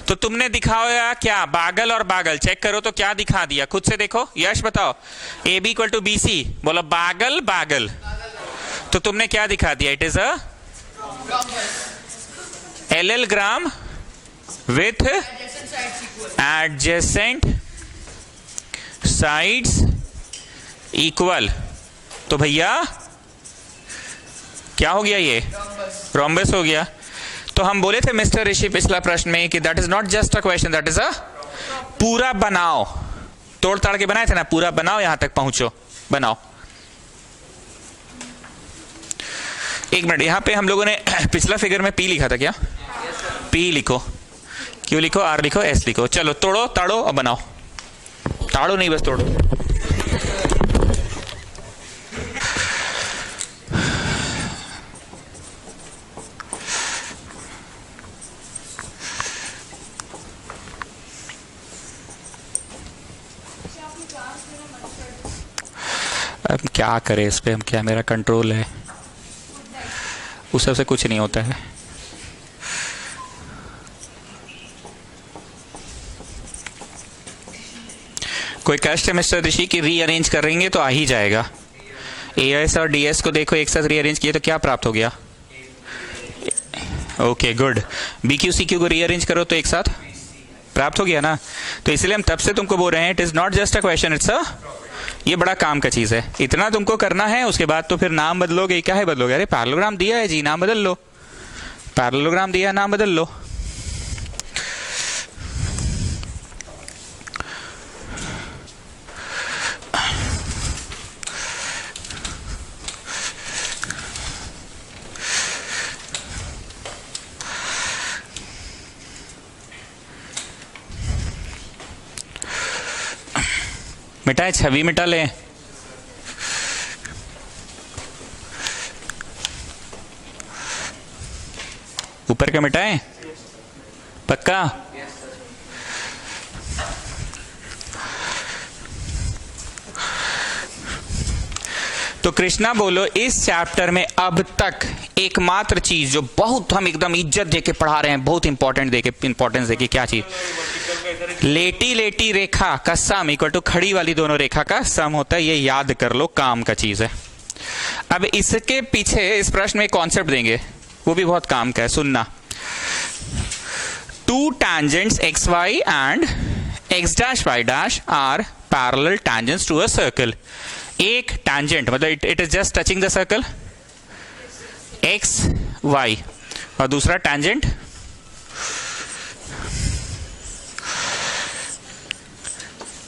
तो तुमने दिखाया क्या? बागल और बागल. चेक करो तो क्या दिखा दिया, खुद से देखो. यश बताओ, A B equal to B C, बोलो बागल. तो तुमने क्या दिखा दिया? It is a LL with adjacent sides equal. तो भैया क्या हो गया? ये रोम्बस हो गया. तो हम बोले थे मिस्टर ऋषि पिछला प्रश्न में कि that is not just a question, that is a पूरा बनाओ. तोड़ ताड़ के बनाए थे ना, पूरा बनाओ, यहां तक पहुंचो, बनाओ. एक मिनट, यहां पे हम लोगों ने पिछला फिगर में पी लिखा था क्या? पी लिखो, क्यू लिखो, आर लिखो, एस लिखो. चलो तोड़ो ताड़ो और बनाओ. ताड़ो नहीं, बस तोड़ो. अब क्या करें इस पे हम, क्या मेरा कंट्रोल है, उस सबसे कुछ नहीं होता है. कोई कष्ट है मिस्टर ऋषि की रीअरेंज करेंगे तो आ ही जाएगा. एएस और डीएस को देखो एक साथ रीअरेंज किए तो क्या प्राप्त हो गया? Okay good. बीक्यू सीक्यू को रीअरेंज करो तो एक साथ प्राप्त हो गया ना. तो इसलिए हम तब से तुमको बोल रहे हैं, it is not just a question, it's a, ये बड़ा काम का चीज है. इतना तुमको करना है, उसके बाद तो फिर नाम बदलोगे. क्या है बदलोगे? अरे पैरेललोग्राम दिया है जी, नाम बदल लो. पैरेललोग्राम दिया, नाम बदल लो. मिटाए, छवि मिटा ले. ऊपर का मिटाए, पक्का? तो कृष्णा बोलो, इस चैप्टर में अब तक एकमात्र चीज जो बहुत हम एकदम इज्जत देके पढ़ा रहे हैं, बहुत इंपॉर्टेंट देके, इंपॉर्टेंस देके, क्या चीज? लेटी रेखा का सम इक्वल टू खड़ी वाली दोनों रेखा का सम होता है. ये याद कर लो, काम का चीज है. अब इसके पीछे इस प्रश्न में कॉन्सेप्ट देंगे, वो भी बहुत काम का है, सुनना. 2 tangents xy and x dash y dash are parallel tangents to a circle. एक tangent मतलब it is just touching the circle x y, और दूसरा tangent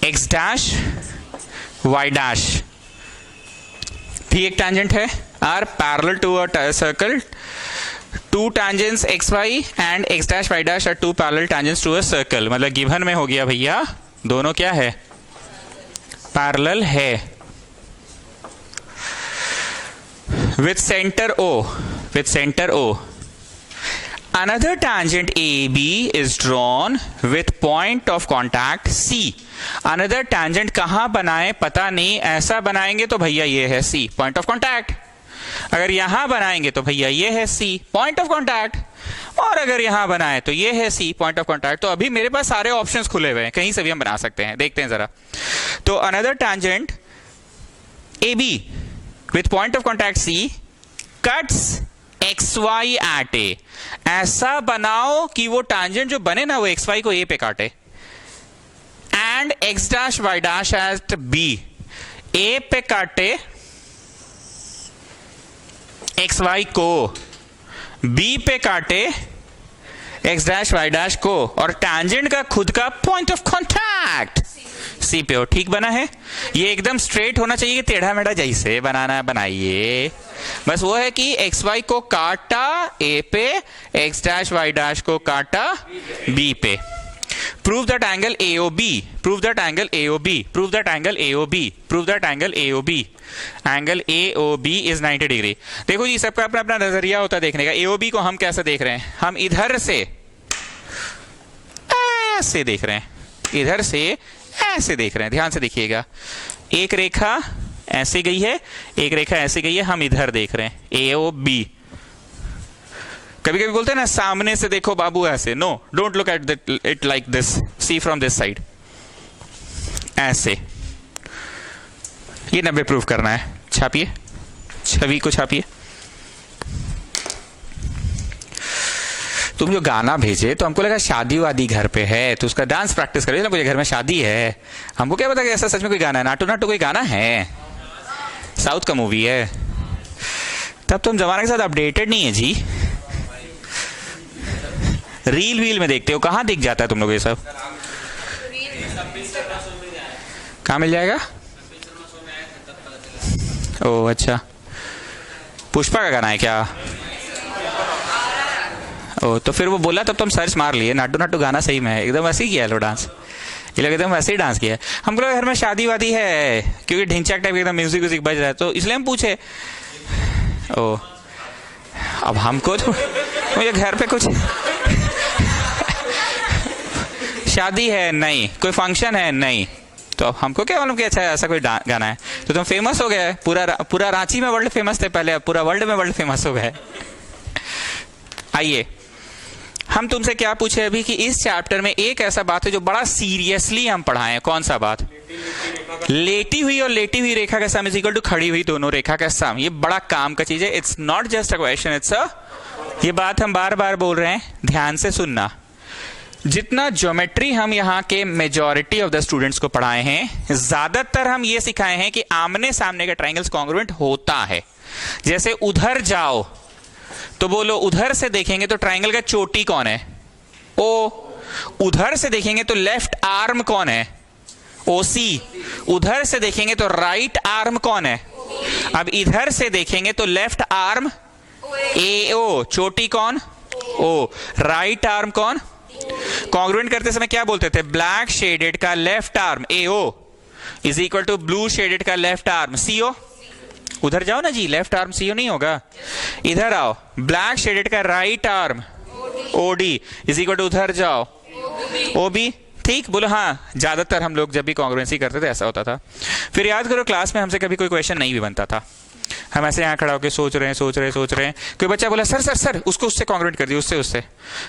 x dash y dash भी एक tangent है, are parallel to a circle. 2 tangents xy and x dash y dash are 2 parallel tangents to a circle. मतलब given में हो गया भैया, दोनों क्या है? पैरेलल है. with center O. Another tangent AB is drawn with point of contact C. Another tangent कहाँ बनाए पता नहीं, ऐसा बनाएंगे तो भैया ये है C, point of contact. अगर यहां बनाएंगे तो भैया ये है C, पॉइंट ऑफ कॉन्टैक्ट. और अगर यहां बनाए तो ये है C, पॉइंट ऑफ कॉन्टैक्ट. तो अभी मेरे पास सारे ऑप्शंस खुले हुए हैं, कहीं से भी हम बना सकते हैं. देखते हैं जरा. तो another tangent AB with point of contact C cuts X Y at A, ऐसा बनाओ कि वो टैंजेंट जो बने ना वो एक्स वाई को ए पे काटे, and X dash Y dash at B, A पे काटे एक्स वाई को, बी पे काटे एक्स डैश वाई डैश को, और टैंजेंट का खुद का पॉइंट ऑफ कॉन्टैक्ट सी पे हो। ठीक बना है? ये एकदम स्ट्रेट होना चाहिए, टेढ़ा मेढ़ा जैसे बनाना बनाइए, बस वो है कि एक्स वाई को काटा ए पे, एक्स डैश वाई डैश को काटा बी पे। Prove that angle AOB, prove that angle AOB, prove that angle AOB, prove that angle AOB, angle AOB is 90 degree. देखो जी, सबका अपना अपना नजरिया होता है देखने का। AOB को हम कैसे देख रहे हैं? हम इधर से ऐसे देख रहे हैं, इधर से ऐसे देख रहे हैं। ध्यान से देखिएगा, एक रेखा ऐसे गई है, एक रेखा ऐसे गई है, हम इधर देख रहे हैं AOB। कभी कभी बोलते हैं ना सामने से देखो बाबू ऐसे, no, don't look at it like this, see from this side, ऐसे। ये 90 प्रूफ करना है। छापिए, छवि को छापिए। तुम जो गाना भेजे तो हमको लगा शादी वादी घर पे है तो उसका डांस प्रैक्टिस करिए ना, मुझे घर में शादी है। हमको क्या पता कि ऐसा सच में कोई गाना है? नाटू नाटू कोई गाना है, साउथ का मूवी है। तब तुम जमाने के साथ अपडेटेड नहीं है जी। रील वील में देखते हो, कहाँ दिख जाता है तुम लोग ये सब? कहाँ मिल जाएगा? ओह अच्छा, पुष्पा का गाना है क्या? ओ तो फिर वो बोला, तब तो हम सर्च मार लिए, नाटू नाटू गाना सही में है, एकदम वैसे ही किया है लो डांस। ये लोग एकदम वैसे ही डांस किया है। हमको लगा घर में शादी वादी है, क्योंकि ढिंचैक टाइप एकदम म्यूजिक व्यूजिक बज रहा है, तो इसलिए हम पूछे। ओ अब हमको तो मुझे घर पे कुछ शादी है नहीं, कोई फंक्शन है नहीं, तो अब हमको क्या मालूम कि अच्छा ऐसा कोई गाना है। तो तुम फेमस हो गए, पूरा रांची में वर्ल्ड फेमस थे पहले, अब पूरा वर्ल्ड में वर्ल्ड फेमस हो गए। आइए, हम तुमसे क्या पूछे अभी कि इस चैप्टर में एक ऐसा बात है जो बड़ा सीरियसली हम पढ़ाएं। कौन सा बात? लेटी हुई और लेटी हुई रेखा का सम इज इक्वल टू खड़ी हुई दोनों रेखा का सम। ये बड़ा काम का चीज है। It's not just a question, it's a, ये बात हम बार बार बोल रहे हैं, ध्यान से सुनना। जितना ज्योमेट्री हम यहाँ के मेजॉरिटी ऑफ द स्टूडेंट्स को पढ़ाए हैं, ज्यादातर हम ये सिखाए हैं कि आमने सामने का ट्राइंगल्स कॉन्ग्रुएंट होता है। जैसे उधर जाओ तो बोलो, उधर से देखेंगे तो ट्राइंगल का चोटी कौन है? ओ। उधर से देखेंगे तो लेफ्ट आर्म कौन है? OC। उधर से देखेंगे तो राइट आर्म कौन है? अब इधर से देखेंगे तो लेफ्ट आर्म AO, चोटी कौन? O। राइट आर्म कौन? कॉन्ग्रुएंट करते समय क्या बोलते थे? ब्लैक शेडेड का left arm AO is equal to blue shaded का लेफ्ट आर्म CO। उधर जाओ ना जी, लेफ्ट आर्म CO नहीं होगा। इधर आओ, ब्लैक शेडेड का right arm OD is equal to, उधर जाओ OB। ठीक बोलो। हाँ, ज्यादातर हम लोग जब भी कॉन्ग्रुएंसी करते थे ऐसा होता था। फिर याद करो, क्लास में हमसे कभी कोई क्वेश्चन नहीं भी बनता था, हम ऐसे यहाँ खड़ा होकर सोच रहे हैं। कोई बच्चा बोला सर उसको उससे कॉन्ग्रुएंट कर दिया, उससे।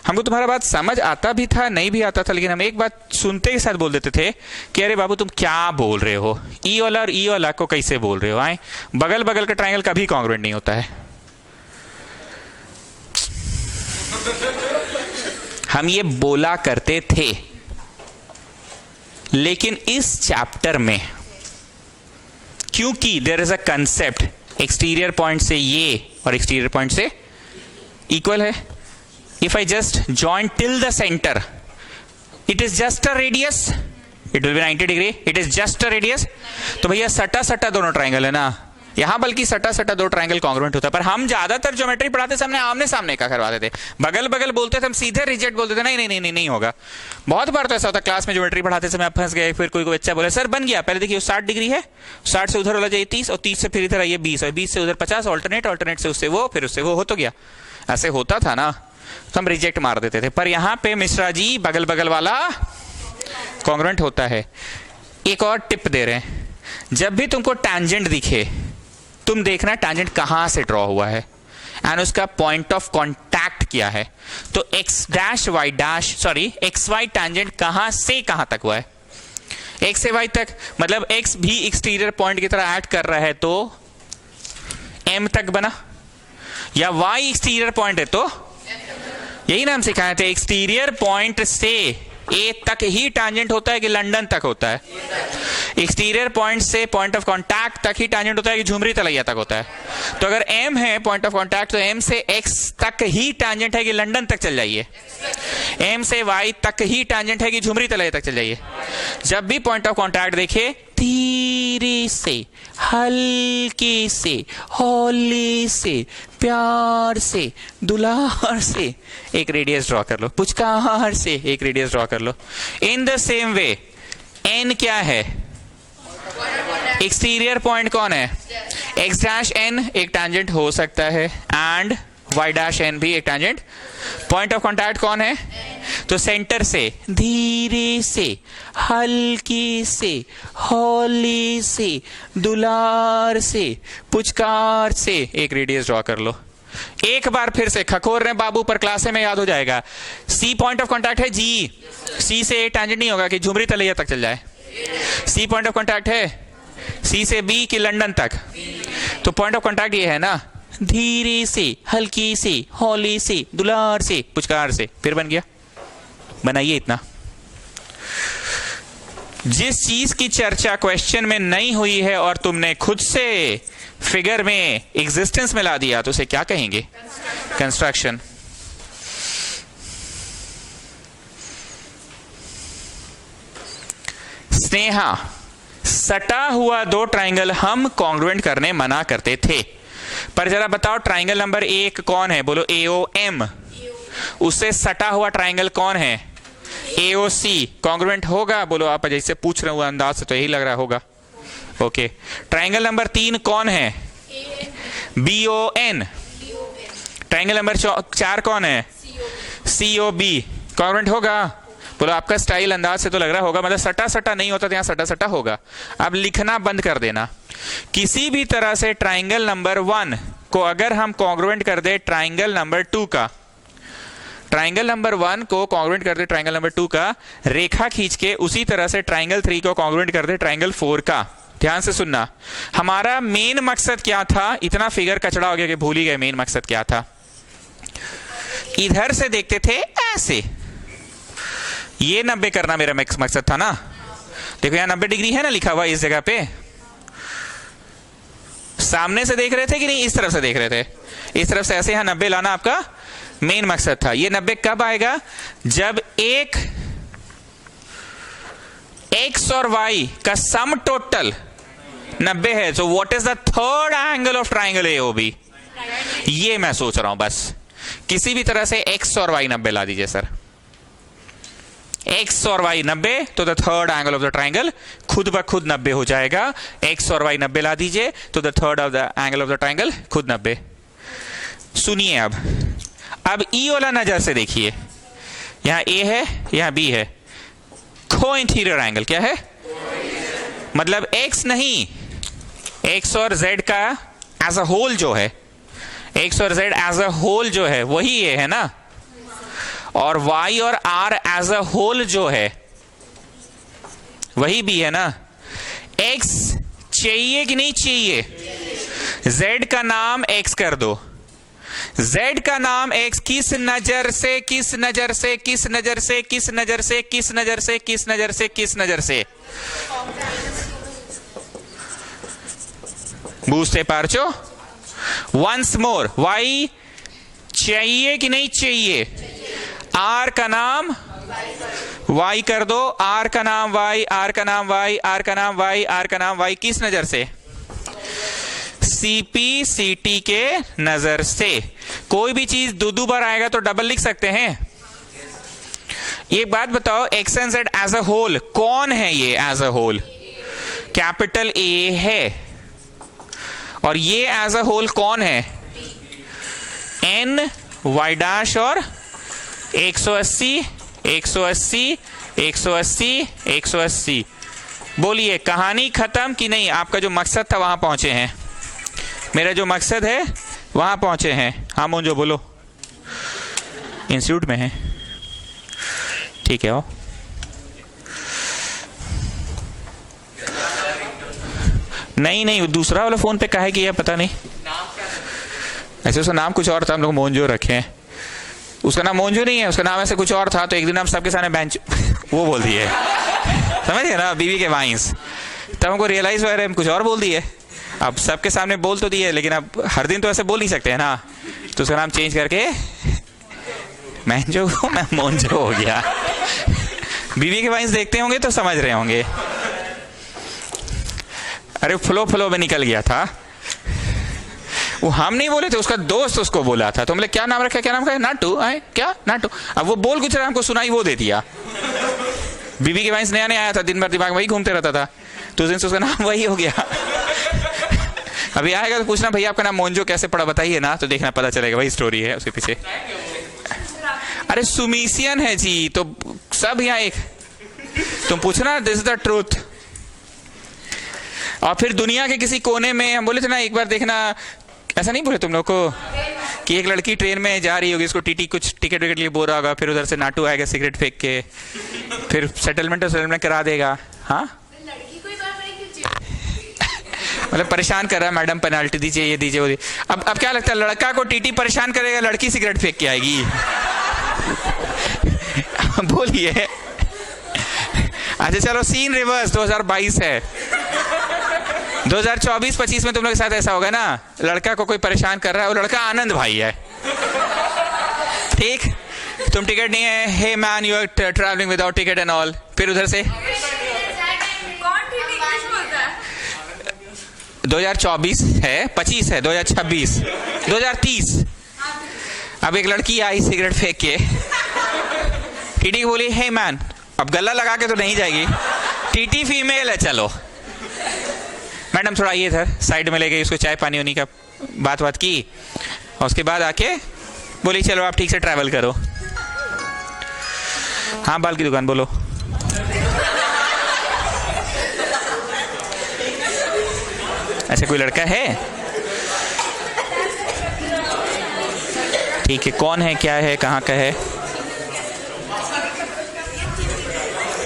हमको तुम्हारा बात समझ आता भी था, नहीं भी आता था, लेकिन हम एक बात सुनते के साथ बोल देते थे कि अरे बाबू तुम क्या बोल रहे हो, ई वाला और ई वाला को कैसे बोल रहे हो? आए, बगल बगल का ट्राइंगल कभी कॉन्ग्रुएंट नहीं होता है। हम ये बोला करते थे, लेकिन इस चैप्टर में क्योंकि there is a concept, exterior point से ये और एक्सटीरियर पॉइंट से इक्वल है। If I just join till the centre, it is just a radius, it will be 90 degree, it is just a radius. तो भैया सटा दोनों ट्राइंगल है ना, यहां बल्कि सटा दो ट्राइंगल कॉन्ग्रुएंट होता है। पर हम ज्यादातर ज्योमेट्री पढ़ाते सामने आमने सामने का करवाते थे, बगल बगल बोलते थे, हम सीधे रिजेक्ट बोलते थे, नहीं होगा। बहुत बार तो ऐसा होता, क्लास में ज्योमेट्री पढ़ाते समय आप फंस गए, फिर कोई बच्चा बोले सर बन गया, पहले देखिए 60 डिग्री है, 60 से उधर वाला जाइए 30, और 30 से फिर इधर आइए 20, और 20 से उधर 50, ऑल्टरनेट से उससे वो, फिर उससे वो हो तो गया। ऐसे होता था ना, तो हम रिजेक्ट मार देते थे। पर यहां पे मिश्रा जी बगल बगल वाला कॉन्ग्रुएंट होता है। एक और टिप दे रहे हैं, जब भी तुमको टैंजेंट दिखे, तुम देखना टैंजेंट कहां से ड्रॉ हुआ है एंड उसका पॉइंट ऑफ कांटेक्ट क्या है। तो एक्स वाई टैंजेंट कहां से कहां तक हुआ है? x से y तक, मतलब x भी एक्सटीरियर पॉइंट की तरह ऐड कर रहा है तो m तक बना। या वाई एक्सटीरियर पॉइंट है तो यही ना हम सिखाए थे, एक्सटीरियर पॉइंट से ए तक ही टैंजेंट होता है कि लंदन तक होता है? एक्सटीरियर पॉइंट से पॉइंट ऑफ कांटेक्ट तक ही टैंजेंट होता है कि झुमरी तलैया तक होता है? तो अगर एम है पॉइंट ऑफ कांटेक्ट, तो एम से एक्स तक ही टैंजेंट है कि लंदन तक चल जाइए? एम से वाई तक ही टैंजेंट है कि झुमरी तलैया तक चल जाइए? जब भी पॉइंट ऑफ कांटेक्ट देखिए, धीरे से, हल्के से, हौले से, प्यार से, दुलार से एक रेडियस ड्रॉ कर लो, पुचकार से एक रेडियस ड्रॉ कर लो। In the same way N क्या है? एक्सटीरियर पॉइंट कौन है? एक्स डैश एन एक टैंजेंट हो सकता है, एंड वाई डैश एन भी एक टैंजेंट। पॉइंट ऑफ कांटेक्ट कौन है? तो सेंटर से धीरे से, हल्के से, हौले से, दुलार से, पुचकार से एक रेडियस ड्रॉ कर लो। एक बार फिर से खखोर रहे बाबू पर, क्लास में याद हो जाएगा। सी पॉइंट ऑफ कांटेक्ट है जी, सी से टैंजेंट नहीं होगा कि झुमरी तलैया तक चल जाए। सी पॉइंट ऑफ कांटेक्ट है, सी से बी की लंदन तक, तो पॉइंट ऑफ कांटेक्ट ये है ना, धीरे से, हल्की से, हौले से, दुलार से, पुचकार से। फिर बन गया, बनाइए इतना। जिस चीज की चर्चा क्वेश्चन में नहीं हुई है और तुमने खुद से फिगर में, एग्जिस्टेंस में ला दिया, तो उसे क्या कहेंगे? कंस्ट्रक्शन। स्नेहा, सटा हुआ दो ट्राइंगल हम कॉन्ग्रुएंट करने मना करते थे, पर जरा बताओ ट्राइंगल नंबर 1 कौन है? बोलो AOM। उससे सटा हुआ ट्राइंगल कौन है? AOC। कॉन्ग्रुएंट होगा? बोलो आप जैसे पूछ रहे हो अंदाज से तो यही लग रहा होगा। ओके, ट्राइंगल नंबर 3 कौन है? BON। ट्राइंगल नंबर 4 कौन है? COB। कॉन्ग्रुएंट होगा? बोलो आपका स्टाइल अंदाज से तो लग रहा होगा, मतलब सटा सटा नहीं होता तो यहाँ सटा सटा होगा। अब लिखना बंद कर देना। किसी भी तरह से ट्राइंगल नंबर 1 को अगर हम कॉन्ग्रुएंट कर दे ट्राइंगल नंबर 2 का, ट्राइंगल नंबर 1 को कॉन्ग्रुएंट कर दे ट्राइंगल नंबर 2 का, रेखा खींच के उसी तरह से ट्राइंगल 3 को कॉन्ग्रुएंट कर दे ट्राइंगल 4 का। ध्यान से सुनना, हमारा मेन मकसद क्या था? इतना फिगर कचड़ा हो गया कि भूल ही गए मेन मकसद क्या था। इधर से देखते थे ऐसे, ये 90 करना मेरा मकसद था ना। देखो यहाँ 90 डिग्री है ना लिखा हुआ इस जगह पे। सामने से देख रहे थे कि नहीं? इस तरफ से देख रहे थे, इस तरफ से ऐसे यहाँ 90 लाना आपका मेन मकसद था। ये 90 कब आएगा? जब एक x और y का सम टोटल 90 है। तो what is the third angle of triangle AOB? ये मैं सोच रहा हूं बस। किसी भी तरह से x और y 90 ला दीजिए सर। x और y 90, तो the third angle of the triangle खुद ब खुद 90 हो जाएगा। x और y 90 ला दीजिए तो the third of the angle of the triangle खुद 90। सुनिए अब E वाला नजर से देखिए, यहां A है, यहां B है। को इंटीरियर एंगल क्या है? मतलब x नहीं, x और z का एज अ होल जो है, x और z एज अ होल जो है वही ये है ना, और y और r एज अ होल जो है वही भी है ना। x चाहिए कि नहीं चाहिए? z का नाम x कर दो। z का नाम x किस नजर से, किस नजर से, किस नजर से, किस नजर से, किस नजर से, किस नजर से, किस नजर से? बूझते पारचो। वंस मोर, y चाहिए कि नहीं चाहिए? r का नाम y कर दो, r का नाम y, r का नाम y, r का नाम y, r का नाम y। किस नजर से? CP CT के नजर से। कोई भी चीज दो बार आएगा तो डबल लिख सकते हैं। एक बात बताओ, X and Z as a whole कौन है? ये as a whole capital A है, और ये एज अ होल कौन है? N y डैश और 180 180 180 180। बोलिए कहानी खत्म कि नहीं? आपका जो मकसद था वहां पहुंचे हैं, मेरा जो मकसद है वहां पहुंचे हैं। हाँ मुझे बोलो, इंस्टीट्यूट में है, ठीक है। आओ नहीं, दूसरा वाला फोन पे काहे कि यह पता नहीं। ऐसे उसका नाम कुछ और था, हम लोग मोन्जो रखे हैं। उसका नाम मोन्जो नहीं है, उसका नाम ऐसे कुछ और था। तो एक दिन हम सबके सामने बेंच वो बोल दिए, समझ गए ना, बीवी के वाइंस। तब हमको रियलाइज हुआ हम कुछ और बोल दिए। अब सबके सामने बोल तो दिए, लेकिन अब हर दिन तो ऐसे बोल नहीं सकते हैं ना। तो उसका नाम चेंज करके मैंजो मैं मोन्जो हो गया। बीवी के वाइंस देखते होंगे तो समझ रहे होंगे। अरे फ्लो में निकल गया था वो, हम नहीं बोले थे, उसका दोस्त उसको बोला था। तो हमने क्या नाम रखा, क्या नाम रखा, नाटू आए क्या नाटू। अब वो बोल कुछ रहा, हमको सुनाई वो दे दिया। बीबी के वाइंस नया नया आया था, दिन भर दिमाग वही घूमते रहता था, तो उस दिन से उसका नाम वही हो गया। अभी आएगा तो पूछना भैया आपका नाम मोन्जो कैसे पड़ा बताइए ना, तो देखना पता चलेगा, वही स्टोरी है उसके पीछे। अरे सुमीसियन है जी, तो सब यहाँ एक, तुम पूछना दिस इज द ट्रूथ। और फिर दुनिया के किसी कोने में हम बोले थे ना एक बार देखना, ऐसा नहीं बोले तुम लोग को कि एक लड़की ट्रेन में जा रही होगी, उसको टीटी कुछ टिकट विकेट लिए बोल रहा होगा, फिर उधर से नाटू आएगा सिगरेट फेंक के, फिर सेटलमेंट करा देगा। हाँ मतलब परेशान कर रहा है, मैडम पेनाल्टी दीजिए, ये दीजिए, वो दीजिए। अब क्या लगता है, लड़का को टीटी परेशान करेगा, लड़की सिगरेट फेंक के आएगी? बोलिए। अच्छा चलो सीन रिवर्स, 2022 है, 2024-25 में तुम लोग के साथ ऐसा होगा ना, लड़का को कोई परेशान कर रहा है, वो लड़का आनंद भाई है, ठीक, तुम टिकट नहीं है, hey man you are travelling without ticket and all, फिर उधर से 2024 है, 25 है, 2026, 2030। अब एक लड़की आई सिगरेट फेंक के, टीटी बोली हे मैन, अब गला लगा के तो नहीं जाएगी, टीटी फीमेल है, चलो मैडम थोड़ा आइए इधर, साइड में ले गई, उसको चाय पानी होने का बात की, और उसके बाद आके बोली चलो आप ठीक से ट्रैवल करो। हाँ बाल की दुकान बोलो। ऐसा कोई लड़का है? ठीक है, कौन है, क्या है, कहाँ का है?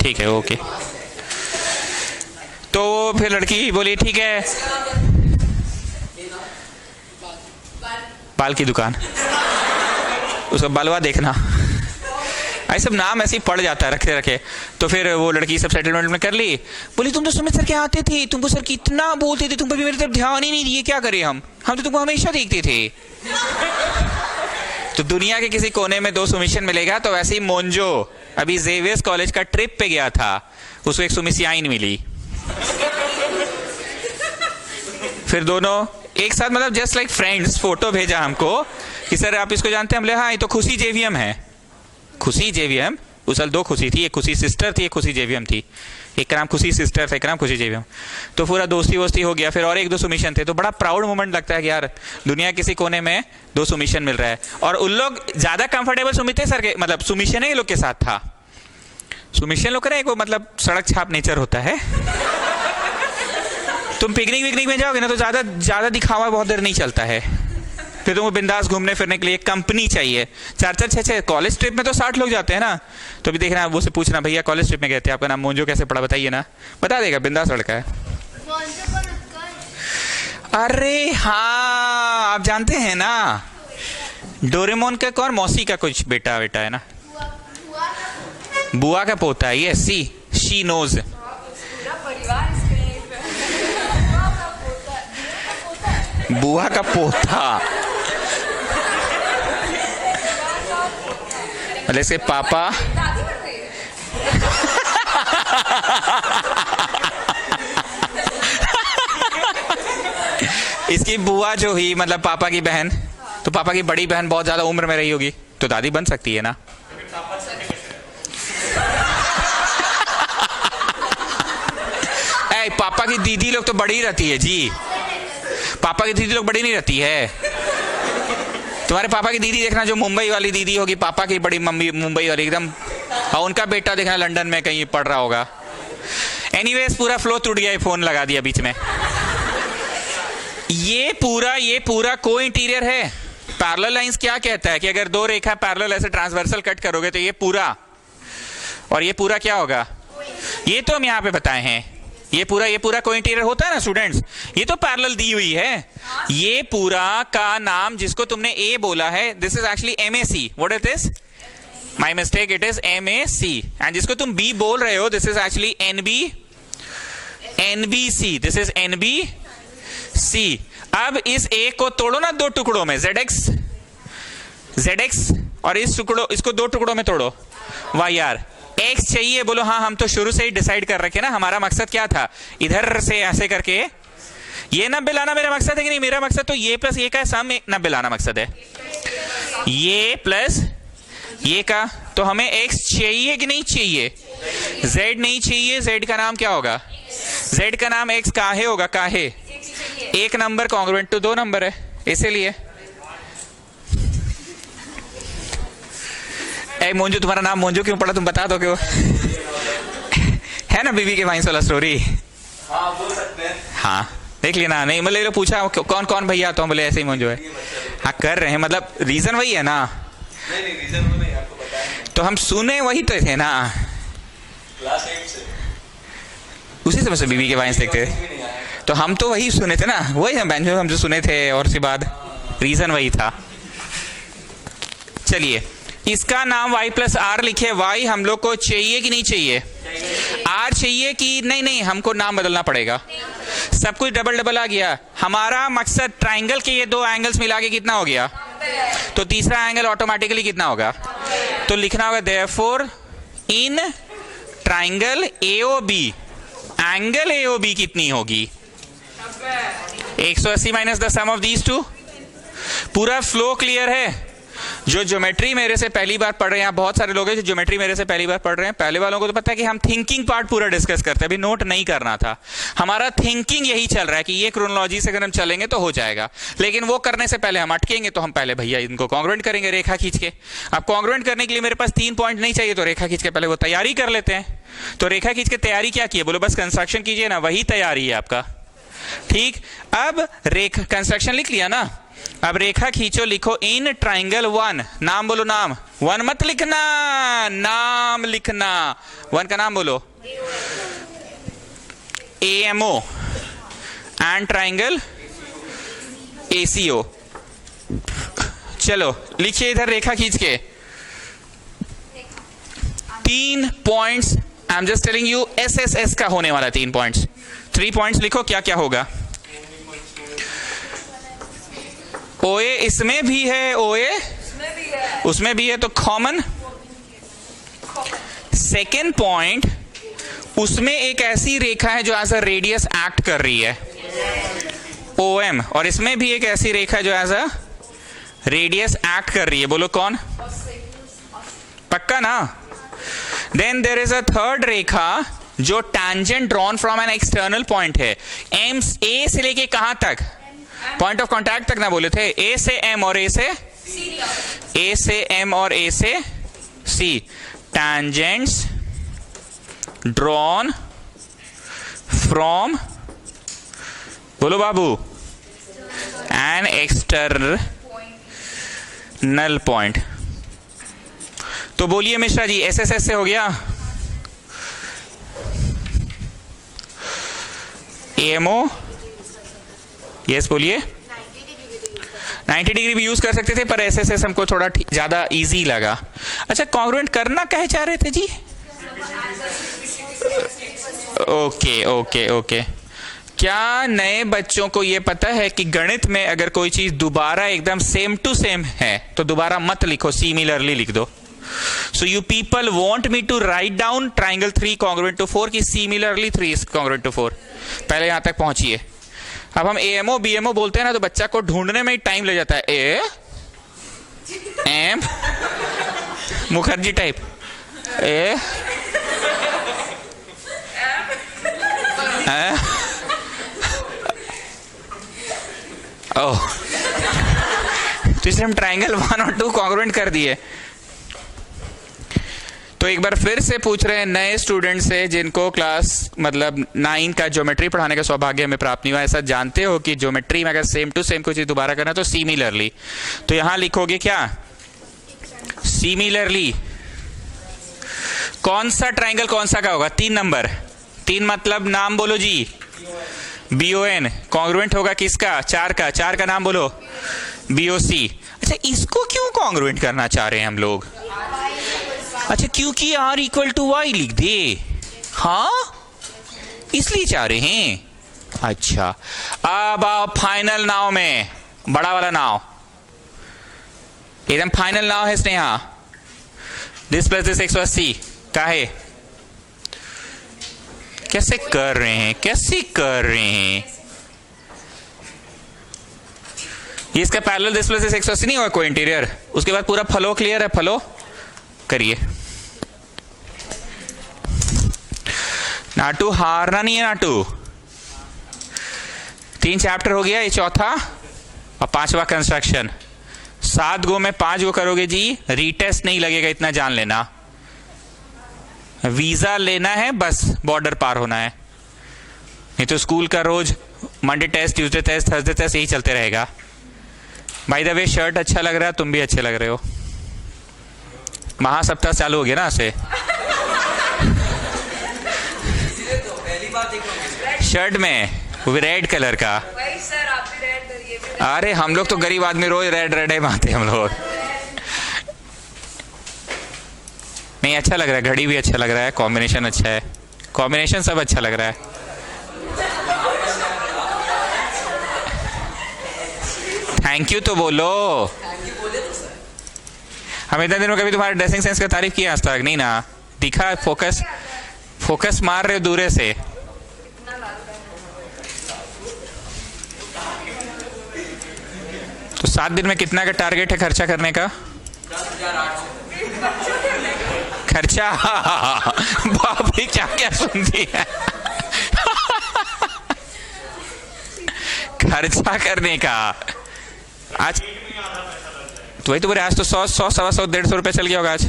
ठीक है, ओके। तो फिर लड़की बोली ठीक है, बाल की दुकान, उसका बालवा देखना, ऐसे सब नाम ऐसे ही पड़ जाता है रखे रखे। तो फिर वो लड़की सब सेटलमेंट में कर ली, बोली तुम तो सुमित सर के आते थे, तुमको सर कितना बोलते थे, तुम पर भी मेरी तरफ ध्यान ही नहीं दिए, क्या करें हम तो तुमको हमेशा देखते थे। तो दुनिया के किसी कोने में दो सुमिशन मिलेगा, तो वैसे ही मोन्जो अभी जेवियर्स कॉलेज का ट्रिप पे गया था, उसको एक सुमिसियाइन मिली, फिर दोनों एक साथ मतलब जस्ट लाइक फ्रेंड्स फोटो भेजा हमको कि सर आप इसको जानते हैं, हमले हाँ ये तो खुशी जेवीएम है। खुशी जेवीएम, उस साल दो खुशी थी, एक खुशी सिस्टर थी, एक खुशी जेवीएम थी, एक का नाम खुशी सिस्टर था, एक का नाम खुशी जेवीएम। तो पूरा दोस्ती वोस्ती हो गया, फिर और एक दो सुमिशन थे, तो बड़ा प्राउड मोमेंट लगता है कि यार दुनिया किसी कोने में दो सुमिशन मिल रहा है। और उन लोग ज्यादा कंफर्टेबल सुमित थे सर के, मतलब सुमिशन ही लोग के साथ था। सुमिशन लोग करें वो मतलब सड़क छाप नेचर होता है। तुम पिकनिक विकनिक में जाओगे ना तो ज्यादा दिखावा बहुत देर नहीं चलता है, फिर तुमको बिंदास घूमने फिरने के लिए कंपनी चाहिए। 4-4 6-6 कॉलेज ट्रिप में तो 60 लोग जाते हैं ना, तो अभी देखना वो से पूछना भैया कॉलेज ट्रिप में गए थे, आपका नाम मोन्जो कैसे पड़ा बताइए ना, बता देगा, बिंदास लड़का है। अरे हाँ आप जानते हैं ना, डोरेमोन का कौन, मौसी का कुछ बेटा है ना, बुआ का पोता है, ये शी नोज। बुआ का पोता मतलब इसके पापा इसकी बुआ जो हुई मतलब पापा की बहन, तो पापा की बड़ी बहन बहुत ज्यादा उम्र में रही होगी, तो दादी बन सकती है ना। पापा की दीदी लोग तो बड़ी रहती है जी, पापा की दीदी लोग बड़ी नहीं रहती है। तुम्हारे पापा की दीदी देखना जो मुंबई वाली दीदी होगी, पापा की बड़ी मम्मी मुंबई वाली एकदम, और उनका बेटा देखना लंदन में कहीं पढ़ रहा होगा। एनीवेज पूरा फ्लो टूट गया, फोन लगा दिया बीच में। ये पूरा को इंटीरियर है। पैरेलल लाइंस क्या कहता है कि अगर दो रेखा पैरेलल ऐसे ट्रांसवर्सल कट करोगे तो ये पूरा, और ये पूरा क्या होगा, ये तो हम यहाँ पे बताए हैं, ये पूरा कोई इंटीरियर होता है ना स्टूडेंट्स, ये तो पैरेलल दी हुई है। ये पूरा का नाम जिसको तुमने ए बोला है, this is actually MAC। What it is? My mistake, it is MAC। And जिसको तुम बी बोल रहे हो, this is actually NBC। This is NBC। अब इस ए को तोड़ो ना दो टुकड़ों में, ZX, और इसको दो टुकड़ों में तोड़ो, YR। X चाहिए, बोलो हाँ, हम तो शुरू से ही डिसाइड कर रखे ना, हमारा मकसद क्या था, इधर से ऐसे करके ये 90 लाना मेरा मकसद है कि नहीं? मेरा मकसद तो ये प्लस ये का सम 90 लाना मकसद है, ये प्लस ये का। तो हमें X चाहिए कि नहीं चाहिए? Z नहीं चाहिए। Z का नाम क्या होगा? Z का नाम X काहे होगा? काहे? एक नंबर कॉन्ग्रुएंट टू दो नंबर है, इसीलिए। ए मोंजू, तुम्हारा नाम मोंजू क्यों पड़ा? तुम बता दो क्यों? है ना बीबी के वाइंस वाला स्टोरी? हाँ, बोल सकते हैं। हाँ, देख लिया ना? नहीं मतलब पूछा कौन कौन भैया, तो हम बोले ऐसे ही मोंजू है। हाँ, कर रहे हैं, मतलब रीजन वही है ना? नहीं, रीजन वो नहीं, आपको पता है। तो हम सुने वही तो थे ना, क्लास 8 से उसी समय से बीबी के वाइंस देखते थे। तो हम तो वही सुने थे ना, वही हम जो सुने थे, और उसके बाद रीजन वही था। चलिए, इसका नाम y प्लस आर लिखे। y हम लोग को चाहिए कि नहीं चाहिए? r चाहिए कि नहीं? हमको नाम बदलना पड़ेगा। सब कुछ डबल आ गया। हमारा मकसद ट्राइंगल के ये दो एंगल्स मिला के कितना हो गया? तो तीसरा एंगल ऑटोमेटिकली कितना होगा? तो लिखना होगा therefore in triangle AOB, angle AOB कितनी होगी? 180 minus the sum of these two. पूरा फ्लो क्लियर है? जो ज्योमेट्री मेरे से पहली बार पढ़ रहे हैं, बहुत सारे लोग हैं जो ज्योमेट्री मेरे से पहली बार पढ़ रहे हैं, पहले वालों को तो पता है कि हम थिंकिंग पार्ट पूरा डिस्कस करते हैं, अभी नोट नहीं करना था। हमारा थिंकिंग यही चल रहा है कि ये क्रोनोलॉजी से अगर हम चलेंगे तो हो जाएगा, लेकिन वो करने से पहले हम अटकेंगे। तो हम पहले भैया इनको कॉन्ग्रुएंट करेंगे रेखा खींच के। अब कॉन्ग्रुएंट करने के लिए मेरे पास 3 पॉइंट नहीं चाहिए, तो रेखा खींच के पहले वो तैयारी कर लेते हैं। तो रेखा खींच के तैयारी क्या की है? बोलो बस कंस्ट्रक्शन कीजिए ना, वही तैयारी है आपका। ठीक, अब रेखा कंस्ट्रक्शन लिख लिया ना, अब रेखा खींचो, लिखो इन ट्राइंगल 1। नाम बोलो, नाम 1 मत लिखना, नाम लिखना। 1 का नाम बोलो, AMO, एंड ट्राइंगल ACO। चलो लिखिए इधर रेखा खींच के 3 points. I am just telling you SSS का होने वाला 3 पॉइंट्स। 3 पॉइंट्स लिखो, क्या क्या होगा? OA इसमें भी है, OA उसमें भी है, तो कॉमन। सेकेंड पॉइंट, उसमें एक ऐसी रेखा है जो एज अ रेडियस एक्ट कर रही है, OM, और इसमें भी एक ऐसी रेखा है जो एज अ रेडियस एक्ट कर रही है। बोलो कौन? पक्का ना? Then there is a third रेखा जो tangent drawn from N external point है। A से लेके कहां तक? पॉइंट ऑफ कांटेक्ट तक ना बोले थे? A से M और A से M और A से C। टैंजेंट्स ड्रॉन फ्रॉम, बोलो बाबू, एन एक्सटर्नल पॉइंट। तो बोलिए मिश्रा जी, SSS से हो गया? AMO, यस बोलिए। 90 डिग्री भी यूज कर सकते थे, पर SSS हमको थोड़ा ज्यादा इजी लगा। अच्छा, कॉन्ग्रुएंट करना कहे चाह रहे थे जी? ओके। क्या नए बच्चों को ये पता है कि गणित में अगर कोई चीज दोबारा एकदम सेम टू सेम है तो दोबारा मत लिखो, सिमिलरली लिख दो। So you people want me to write down triangle 3 congruent to 4 कि similarly 3 is congruent to 4? पहले यहां तक पहुंचिए। अब हम AMO BMO बोलते हैं ना, तो बच्चा को ढूंढने में ही टाइम लग जाता है। एम मुखर्जी टाइप, ओह, तो इसलिए हम ट्राइंगल 1 और 2 कॉन्ग्रुएंट कर दिए। तो एक बार फिर से पूछ रहे हैं नए स्टूडेंट से जिनको क्लास मतलब 9 का ज्योमेट्री पढ़ाने का सौभाग्य हमें प्राप्त नहीं हुआ। ऐसा जानते हो कि ज्योमेट्री में अगर सेम टू सेम कोई चीज दोबारा करना तो सिमिलरली, तो यहां लिखोगे क्या? सिमिलरली। कौन सा ट्राइंगल कौन सा का होगा? 3 नंबर तीन मतलब नाम बोलो जी। BON कॉन्ग्रुएंट होगा किसका? चार का। चार का नाम बोलो। BOC। अच्छा, इसको क्यों कॉन्ग्रुएंट करना चाह रहे हैं हम लोग? अच्छा, क्योंकि R = Y लिख दे। हाँ, इसलिए चाह रहे हैं। अच्छा, अब आओ फाइनल नाव में, बड़ा वाला नाव, एकदम फाइनल नाव है स्नेहा। दिस प्लस दिस 180 का है। कैसे कर रहे हैं, कैसे कर रहे हैं? ये इसका पैरेलल दिस प्लस दिस 180 नहीं होगा कोई इंटीरियर। उसके बाद पूरा फ्लो क्लियर है, फ्लो करिए। नाटू हारना नहीं है नाटू। 3 चैप्टर हो गया, ये चौथा और 5वां कंस्ट्रक्शन। 7 गो में 5 गो करोगे जी, रीटेस्ट नहीं लगेगा, इतना जान लेना। वीजा लेना है, बस बॉर्डर पार होना है। नहीं तो स्कूल का रोज Monday test, Tuesday test, Thursday test यही चलते रहेगा। बाय द वे, शर्ट अच्छा लग रहा है, तुम भी अच्छे लग रहे हो। महासप्ताह चालू हो गया ना से। शर्ट में वो भी रेड कलर का। सर आप भी रेड करिए। अरे हम लोग तो गरीब आदमी, रोज रेड रेड ही मानते हम लोग। नहीं, अच्छा लग रहा है, घड़ी भी अच्छा लग रहा है, कॉम्बिनेशन अच्छा है, कॉम्बिनेशन सब अच्छा लग रहा है। थैंक यू तो बोलो। हम इतने दिनों कभी तुम्हारे ड्रेसिंग सेंस का तारीफ किया आज तक नहीं ना? दिखा, फोकस मार रहे हो दूरे से। तो 7 दिन में कितना का टारगेट है खर्चा करने का? खर्चा बाप रे, क्या क्या सुनती है। खर्चा करने का आज तो वही तो बोले, आज तो 100, 100, 125, 150 रुपये चल गया होगा आज।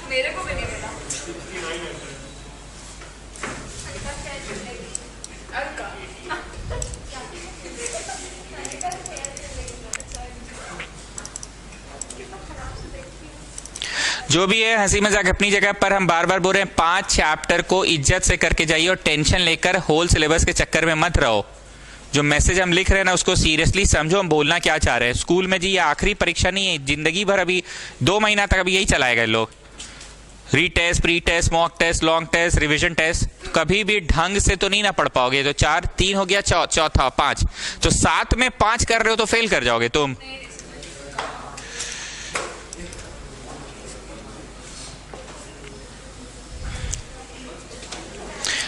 मेरे को भी नहीं मिला। जो भी है हंसी मजाक अपनी जगह पर। हम बार बार बोल रहे हैं 5 चैप्टर को इज्जत से करके जाइए और टेंशन लेकर होल सिलेबस के चक्कर में मत रहो। जो मैसेज हम लिख रहे हैं ना, उसको सीरियसली समझो, हम बोलना क्या चाह रहे हैं। स्कूल में जी ये आखिरी परीक्षा नहीं है, जिंदगी भर अभी 2 महीना तक अभी यही चलाएगा लोग। Retest, pre test, mock test, long test, revision test. कभी भी ढंग से तो नहीं ना पढ़ पाओगे। तो 4, 3 हो गया, चौथा 5, तो 7 में 5 कर रहे हो तो फेल कर जाओगे तुम।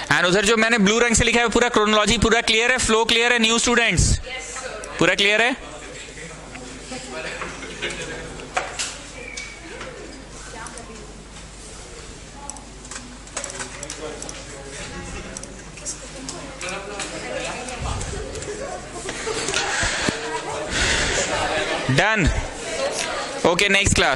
एंड उधर जो मैंने ब्लू रंग से लिखा है पूरा क्रोनोलॉजी पूरा क्लियर है, फ्लो क्लियर है, न्यू स्टूडेंट्स पूरा क्लियर है। डन। Okay, next class.